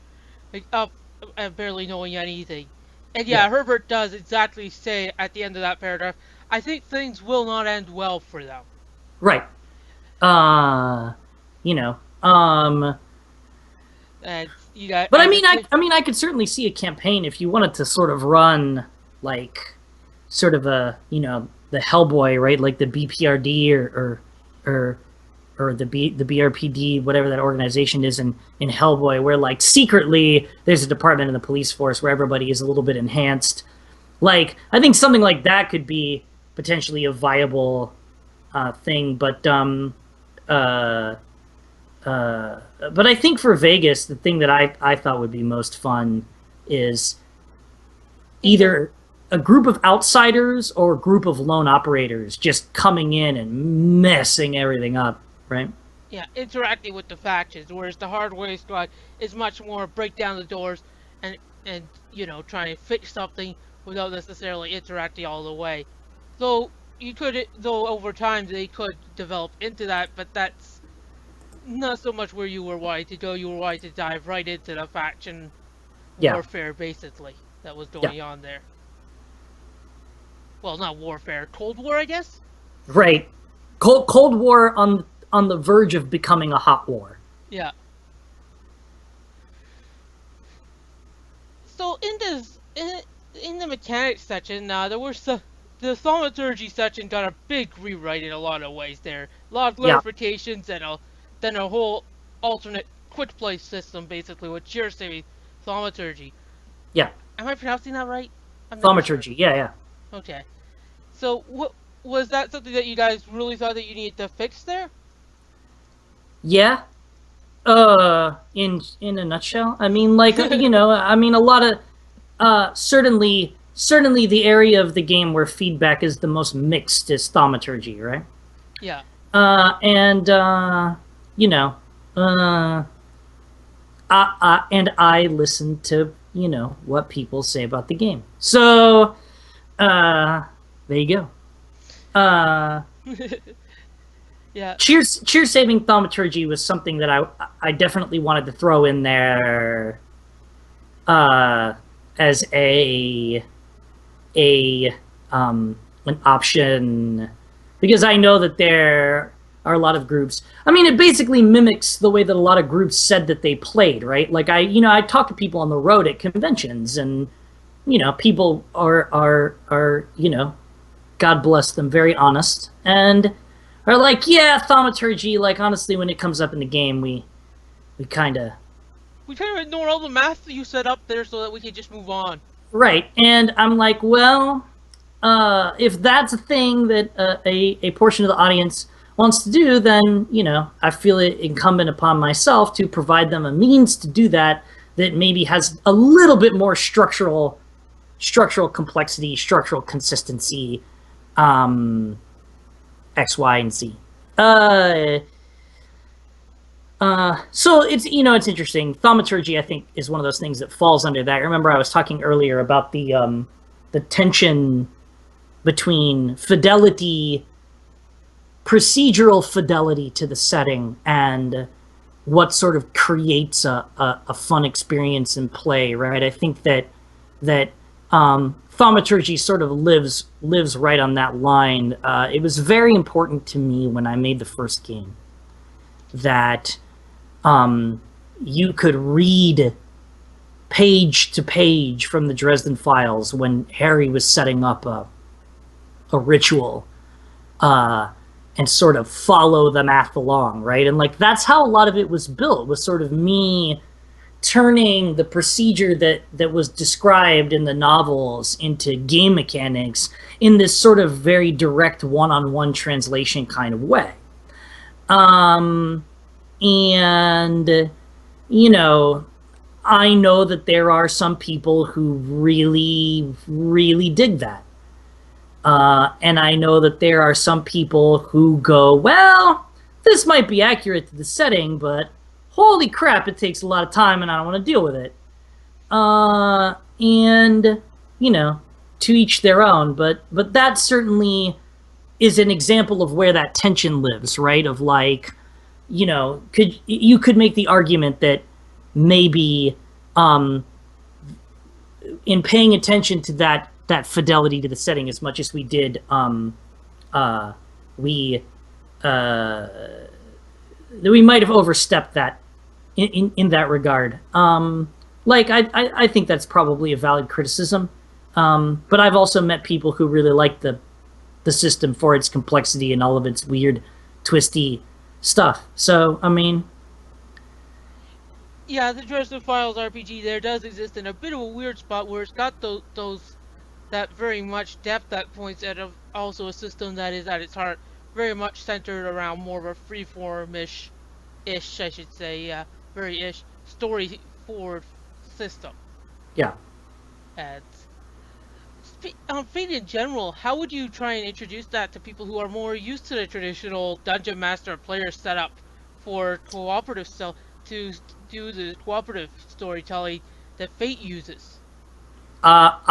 A: like, up and barely knowing anything. And
B: Yeah.
A: yeah, Herbert does exactly say at the end of that paragraph, I think things will not end well for them.
B: Right. Uh you know. Um
A: And you got
B: but I
A: and
B: mean
A: the
B: I
A: kid,
B: I mean I could certainly see a campaign if you wanted to sort of run like sort of a, the Hellboy, right? Like the BPRD or the BRPD, whatever that organization is in Hellboy, where like secretly there's a department in the police force where everybody is a little bit enhanced. Like I think something like that could be potentially a viable thing, uh, but I think for Vegas, the thing that I thought would be most fun is either a group of outsiders or a group of lone operators just coming in and messing everything up, right?
A: yeah, interacting with the factions, whereas the hardware squad is much more break down the doors and try and fix something without necessarily interacting all the way. Though over time they could develop into that, but that's not so much where you were wanting to go. You were wanting to dive right into the faction
B: Yeah,
A: warfare, basically, that was
B: yeah,
A: going on there. Well, not warfare, Cold War, I guess.
B: right. Cold War on the verge of becoming a hot war.
A: Yeah. So in the mechanics section, there were some. The thaumaturgy section got a big rewrite in a lot of ways there. A lot of
B: Yeah,
A: clarifications and then a whole alternate quick play system, basically, with cheer saving thaumaturgy.
B: yeah.
A: Am I pronouncing that right? I'm never sure.
B: Thaumaturgy. Yeah, yeah,
A: Okay. So, what was that something that you guys really thought that you needed to fix there?
B: yeah. In a nutshell, I mean, like, I mean, a lot of certainly the area of the game where feedback is the most mixed is thaumaturgy, right?
A: Yeah.
B: And you know, uh, I listen to what people say about the game. So there you go. Uh,
A: Yeah.
B: cheer saving thaumaturgy was something that I definitely wanted to throw in there as a an option because I know that there are a lot of groups. I mean, it basically mimics the way that a lot of groups said that they played, right? Like I talk to people on the road at conventions, and people are God bless them, very honest, and are like, yeah, thaumaturgy. Like honestly, when it comes up in the game, we kind of
A: We try to ignore all the math that you set up there so that we can just move on.
B: right. And I'm like, well, if that's a thing that a portion of the audience wants to do, then I feel it incumbent upon myself to provide them a means to do that maybe has a little bit more structural complexity, structural consistency, X, Y, and Z. So it's it's interesting. Thaumaturgy, I think, is one of those things that falls under that. Remember, I was talking earlier about the tension between fidelity, procedural fidelity to the setting, and what sort of creates a fun experience in play, right? I think that thaumaturgy sort of lives right on that line. It was very important to me when I made the first game that you could read page to page from the Dresden Files when Harry was setting up a ritual, and sort of follow the math along, right? And like that's how a lot of it was built, was sort of me turning the procedure that was described in the novels into game mechanics in this sort of very direct one-on-one translation kind of way. And I know that there are some people who really, really dig that. And I know that there are some people who go, well, this might be accurate to the setting, but holy crap, it takes a lot of time and I don't want to deal with it. And, to each their own. But that certainly is an example of where that tension lives, right? Of like, you could make the argument that maybe in paying attention to that fidelity to the setting as much as we did, we might have overstepped that in that regard. I think that's probably a valid criticism. But I've also met people who really like the system for its complexity and all of its weird, twisty stuff. So, I mean...
A: Yeah, the Dresden Files RPG there does exist in a bit of a weird spot where it's got that very much depth that points at also a system that is at its heart very much centered around more of a freeform-ish, I should say, very-ish story-forward system.
B: Yeah.
A: And on Fate in general, how would you try and introduce that to people who are more used to the traditional Dungeon Master player setup for cooperative stuff to do the cooperative storytelling that Fate uses?
B: How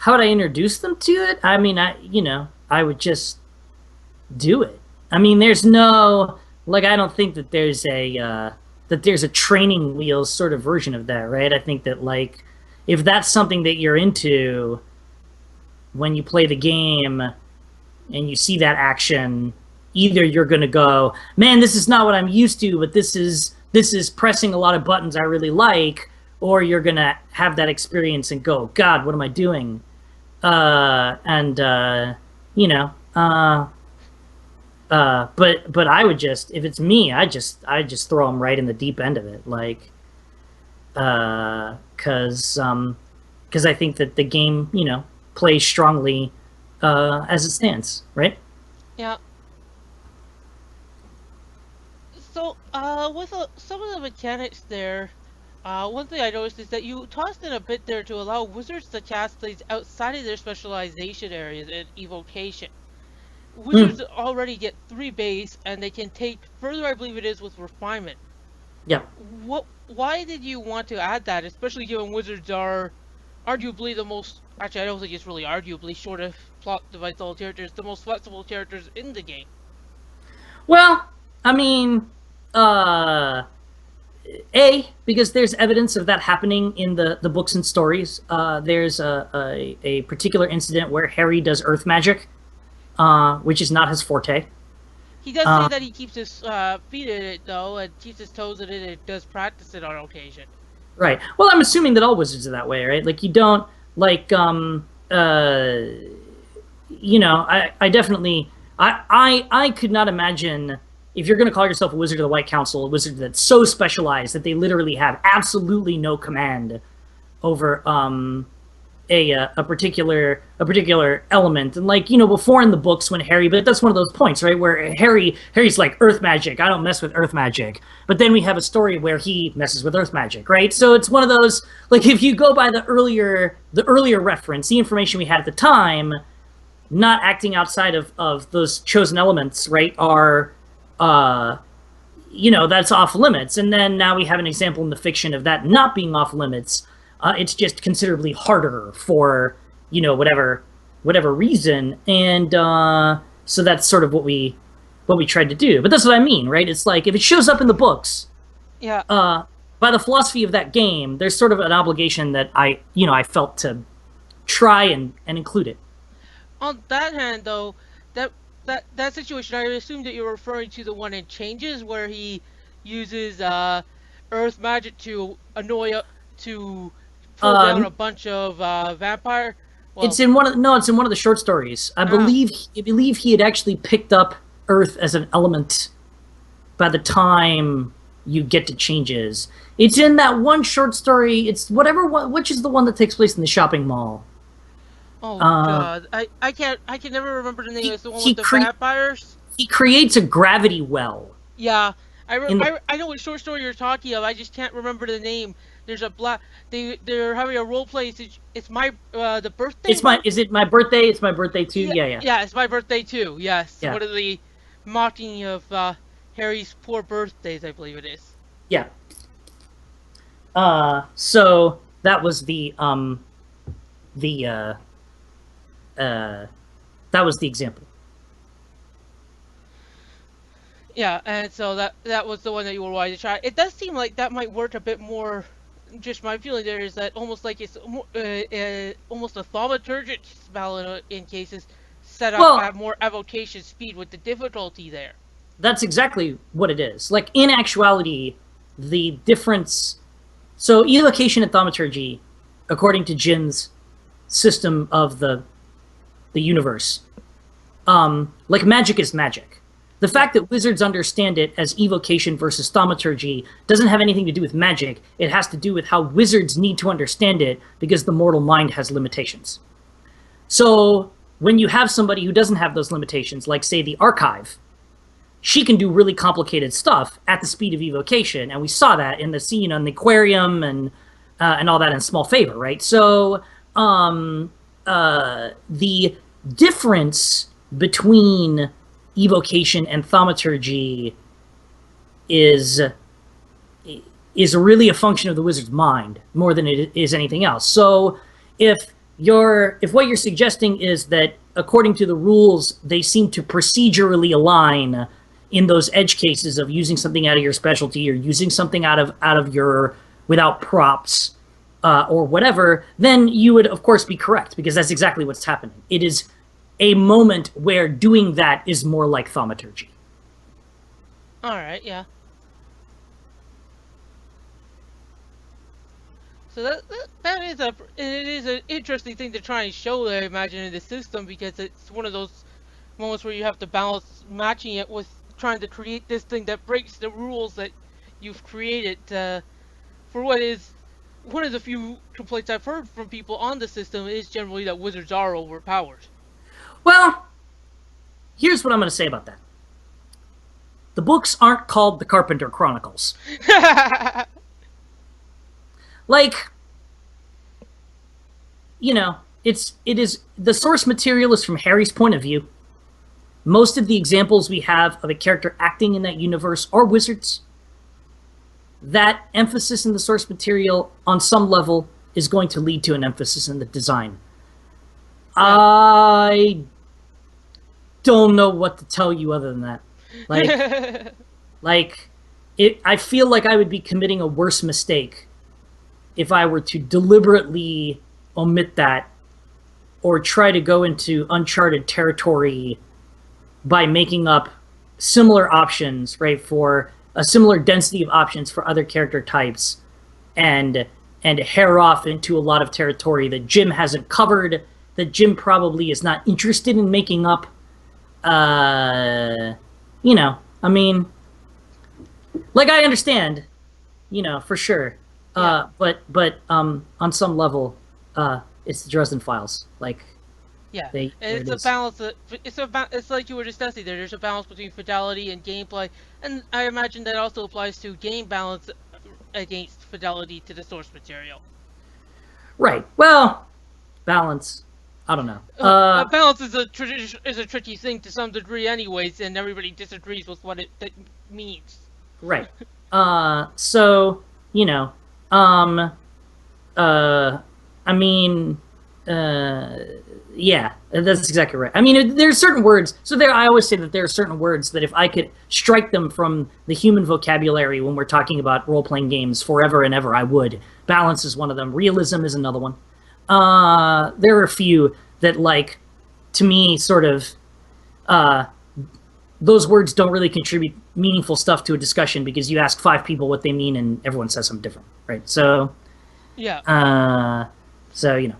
B: would I introduce them to it? I mean, I would just do it. I mean, there's no, like, I don't think that there's a training wheels sort of version of that, right? I think that, like, if that's something that you're into when you play the game and you see that action, either you're going to go, man, this is not what I'm used to, but this is pressing a lot of buttons I really like, or you're going to have that experience and go, God, what am I doing? But I would just, if it's me, I just throw them right in the deep end of it, like, because I think that the game, plays strongly as it stands, right?
A: Yeah. So, with some of the mechanics there, one thing I noticed is that you tossed in a bit there to allow wizards to cast things outside of their specialization areas in evocation. Wizards already get 3 base, and they can take further, I believe it is, with refinement.
B: Yeah.
A: Why did you want to add that, especially given wizards are arguably the most, actually I don't think it's really arguably, short of plot device all characters, the most flexible characters in the game?
B: Well, I mean, because there's evidence of that happening in the books and stories. There's a particular incident where Harry does earth magic, which is not his forte.
A: He does say that he keeps his feet in it, though, and keeps his toes in it, and does practice it on occasion.
B: Right. Well, I'm assuming that all wizards are that way, right? Like, you don't, like, I definitely, I could not imagine, if you're going to call yourself a wizard of the White Council, a wizard that's so specialized that they literally have absolutely no command over a particular element. And, like, before in the books when Harry, but that's one of those points, right, where Harry's like, earth magic, I don't mess with earth magic. But then we have a story where he messes with earth magic, right? So it's one of those, like, if you go by the earlier reference, the information we had at the time, not acting outside of those chosen elements, right, are that's off limits. And then now we have an example in the fiction of that not being off limits. It's just considerably harder for whatever reason, and so that's sort of what we tried to do. But that's what I mean, right? It's like if it shows up in the books,
A: Yeah.
B: by the philosophy of that game, there's sort of an obligation that I felt to try and include it.
A: On that hand, though, that that situation, I assume that you're referring to the one in Changes where he uses Earth magic to to pull down
B: Uh,
A: a bunch of vampire.
B: it's
A: Well,
B: in one of no, it's in one of the short stories. I
A: ah,
B: believe I believe he had actually picked up Earth as an element by the time you get to Changes. It's in that one short story. It's whatever one, which is the one that takes place in the shopping mall.
A: oh
B: Uh,
A: God, I can never remember the name.
B: he
A: It's the one
B: he
A: with the
B: cre-
A: vampires.
B: he creates a gravity well
A: Yeah,
B: in the.
A: I know what short story you're talking of. I just can't remember the name. There's a black. They're having a role play. It's my the birthday
B: It's my.
A: month.
B: Is it my birthday? It's my birthday too.
A: Yeah,
B: Yeah, yeah,
A: yeah, it's my birthday too. Yes,
B: yeah,
A: one of the mocking of Harry's poor birthdays, I believe it is.
B: yeah. So that was the uh, that was the example.
A: Yeah, and so that was the one that you were wanting to try. It does seem like that might work a bit more. Just my feeling there is that almost like it's almost a thaumaturgic spell in cases set up
B: Well,
A: at more evocation speed with the difficulty there.
B: that's exactly what it is. Like in actuality, the difference. So evocation and thaumaturgy, according to Jin's system of the universe, like magic is magic. The
A: Yeah.
B: fact that wizards understand it as evocation versus thaumaturgy doesn't have anything to do with magic. It has to do with how wizards need to understand it because the mortal mind has limitations. So when you have somebody who doesn't have those limitations, like say the archive, she can do really complicated stuff at the speed of evocation, and we saw that in the scene on the aquarium and all that in Small Favor, right? So the difference between evocation and thaumaturgy is is really a function of the wizard's mind more than it is anything else. So if what you're suggesting is that according to the rules they seem to procedurally align in those edge cases of using something out of your specialty or using something out of your without props or whatever, then you would of course be correct because that's exactly what's happening. It is a moment where doing that is more like thaumaturgy.
A: All right, yeah. So that is it is an interesting thing to try and show, I imagine, in the system because it's one of those moments where you have to balance matching it with trying to create this thing that breaks the rules that you've created for what is one of the few complaints I've heard from people on the system is generally that wizards are overpowered.
B: Well, here's what I'm going to say about that. The books aren't called the Carpenter Chronicles. Like, it is the source material is from Harry's point of view. Most of the examples we have of a character acting in that universe are wizards. That emphasis in the source material, on some level, is going to lead to an emphasis in the design.
A: Yeah.
B: I don't know what to tell you other than that. Like, like, I feel like I would be committing a worse mistake if I were to deliberately omit that or try to go into uncharted territory by making up similar options, right, for a similar density of options for other character types and hair off into a lot of territory that Jim hasn't covered, that Jim probably is not interested in making up. I mean, like I understand, for sure.
A: Yeah.
B: But on some level, it's the Dresden Files. Like
A: Yeah, and
B: there it
A: it's a
B: is.
A: balance. It's like you were discussing there. There's a balance between fidelity and gameplay, and I imagine that also applies to game balance against fidelity to the source material.
B: Right. Well, balance. I don't know.
A: Balance is a tricky thing to some degree, anyways, and everybody disagrees with what it that means.
B: Right. So you know, um, uh, I mean, uh, yeah, that's exactly right. I mean, there's certain words. So there, I always say that there are certain words that if I could strike them from the human vocabulary when we're talking about role-playing games forever and ever, I would. Balance is one of them. Realism is another one. There are a few that, like, to me, sort of, uh, those words don't really contribute meaningful stuff to a discussion because you ask five people what they mean and everyone says something different, right?
A: Yeah.
B: Uh, so you know,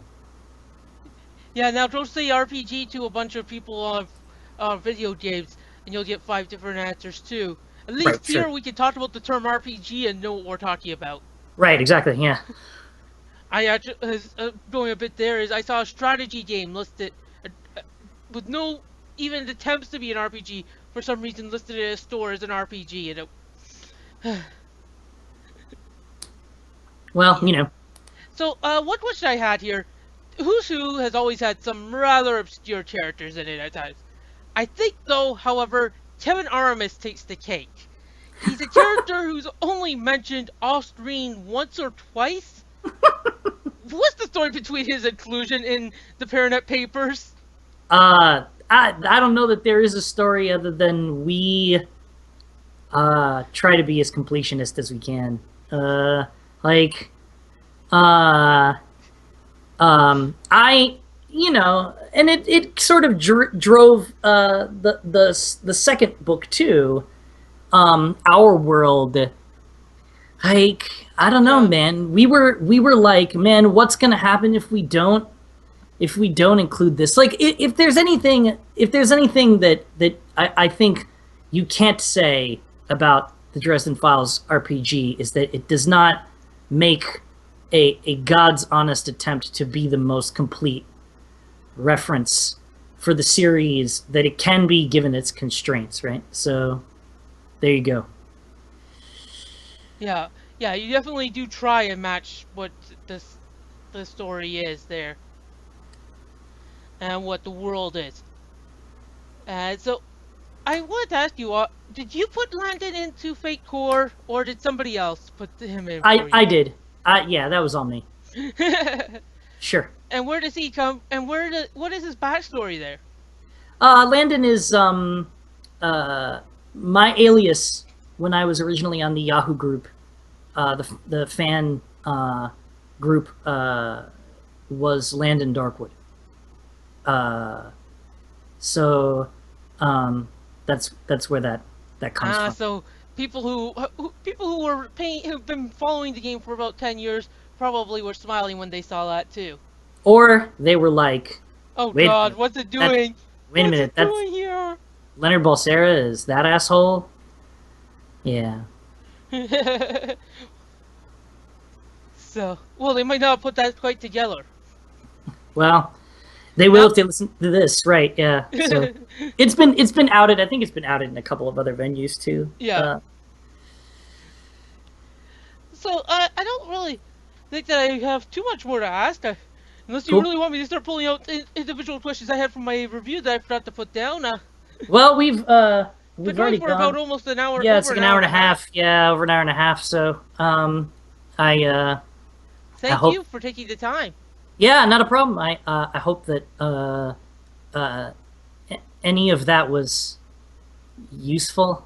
A: Yeah, now don't say RPG to a bunch of people on video games, and you'll get five different answers too. At
B: right,
A: least here
B: sure,
A: we can talk about the term RPG and know what we're talking about.
B: right, exactly, yeah.
A: I actually, going a bit there is I saw a strategy game listed uh, uh, with no even attempts to be an RPG for some reason listed in a store as an RPG, and
B: Well,
A: yeah.
B: you know,
A: So, one question I had here: Who's Who has always had some rather obscure characters in it at times. I think, though, however, Kevin Aramis takes the cake. He's a character who's only mentioned off screen once or twice. What's the story between his inclusion in the Paranet Papers?
B: I don't know that there is a story other than we try to be as completionist as we can. Like, uh, I, you know, and it sort of drove the second book too. Our world, like, I don't know,
A: Yeah,
B: man. We were like, man, what's gonna happen if we don't include this? Like, if there's anything that I think you can't say about the Dresden Files RPG is that it does not make a God's honest attempt to be the most complete reference for the series that it can be given its constraints, right? So there you go.
A: yeah, yeah. You definitely do try and match what this the story is there and what the world is. So I wanted to ask you, did you put Landon into Fate Core, or did somebody else put him in for
B: I
A: you?
B: did. Yeah, that was all me. Sure.
A: And where does he come? And what is his backstory there?
B: Landon is uh my alias when I was originally on the Yahoo group. The fan group was Landon Darkwood. Uh, so that's where that comes from.
A: So people who were paying who've been following the game for about 10 years probably were smiling when they saw that too.
B: Or they were like,
A: Oh
B: wait a
A: God,
B: minute,
A: what's it
B: that
A: doing?
B: wait a
A: What's
B: minute,
A: it
B: that's
A: doing here?
B: Leonard Balsera is that asshole? Yeah.
A: So, well, they might not put that quite together.
B: Well, they will
A: Now,
B: if they listen to this, right? Yeah. So it's been outed. I think it's been outed in a couple of other venues too.
A: yeah. So, I don't really think that I have too much more to ask. Unless you
B: Cool.
A: really want me to start pulling out individual questions I had from my review that I forgot to put down.
B: Well,
A: Been
B: we've
A: going
B: already
A: for about
B: gone.
A: almost an hour,
B: Yeah, it's
A: over
B: like
A: an
B: an hour
A: hour
B: and
A: and
B: a
A: a half.
B: half. Yeah, over an hour and a half. So I
A: Thank
B: hope.
A: you for taking the time.
B: Yeah, not a problem. I hope that uh any of that was useful.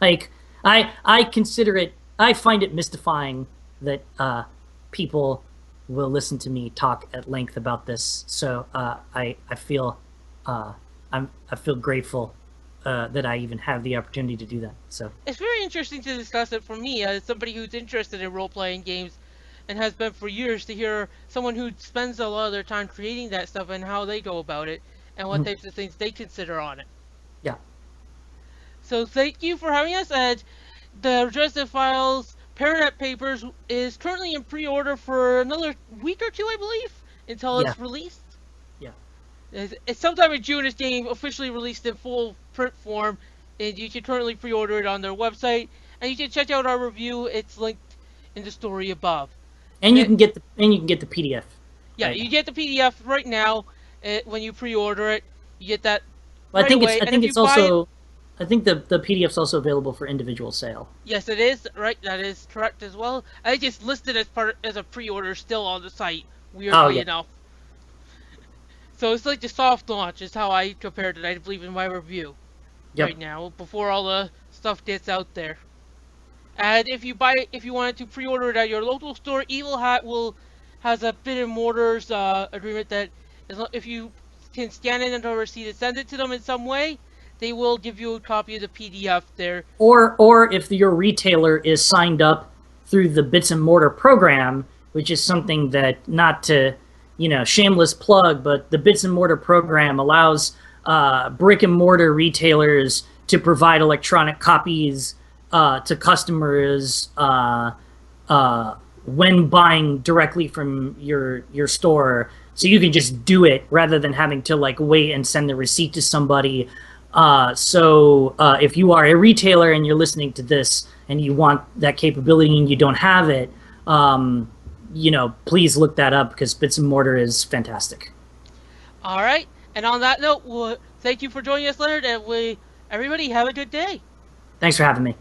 B: Like, I consider it. I find it mystifying that people will listen to me talk at length about this. So I feel I feel grateful that I even have the opportunity to do that. So
A: It's very interesting to discuss it for me as somebody who's interested in role-playing games and has been for years to hear someone who spends a lot of their time creating that stuff and how they go about it and what
B: mhm.
A: types of things they consider on it.
B: Yeah,
A: So thank you for having us. And the Dresden Files Paranet Papers is currently in pre-order for another week or two, I believe, until
B: yeah,
A: it's released.
B: yeah.
A: It's sometime in June. It's getting officially released in full print form, and you can currently pre-order it on their website. And you can check out our review. It's linked in the story above.
B: And
A: And
B: you can get the PDF
A: yeah,
B: right
A: you
B: now.
A: get the PDF right now when you pre-order it. You get that
B: Well,
A: right away.
B: I
A: And if
B: think
A: you
B: it's
A: buy it,
B: also I think the PDF's also available for individual sale.
A: Yes, it is. Right, that is correct as well. I think it's listed as part as a pre-order still on the site.
B: Oh
A: Weirdly
B: yeah.
A: enough, so it's like the soft launch is how I compared it. I believe in my review right
B: Yep.
A: now before all the stuff gets out there. And if you wanted to pre-order it at your local store, Evil Hat will has a bid and mortars agreement that if you can scan it into a receipt and send it to them in some way, they will give you a copy of the PDF there.
B: Or if your retailer is signed up through the Bits and Mortar program, which is something that, not to, shameless plug, but the Bits and Mortar program allows brick and mortar retailers to provide electronic copies to customers when buying directly from your store. So you can just do it rather than having to like wait and send the receipt to somebody. So if you are a retailer and you're listening to this and you want that capability and you don't have it, please look that up because Bits and Mortar is fantastic.
A: All right, and on that note, thank you for joining us, Leonard, and everybody have a good day.
B: Thanks for having me.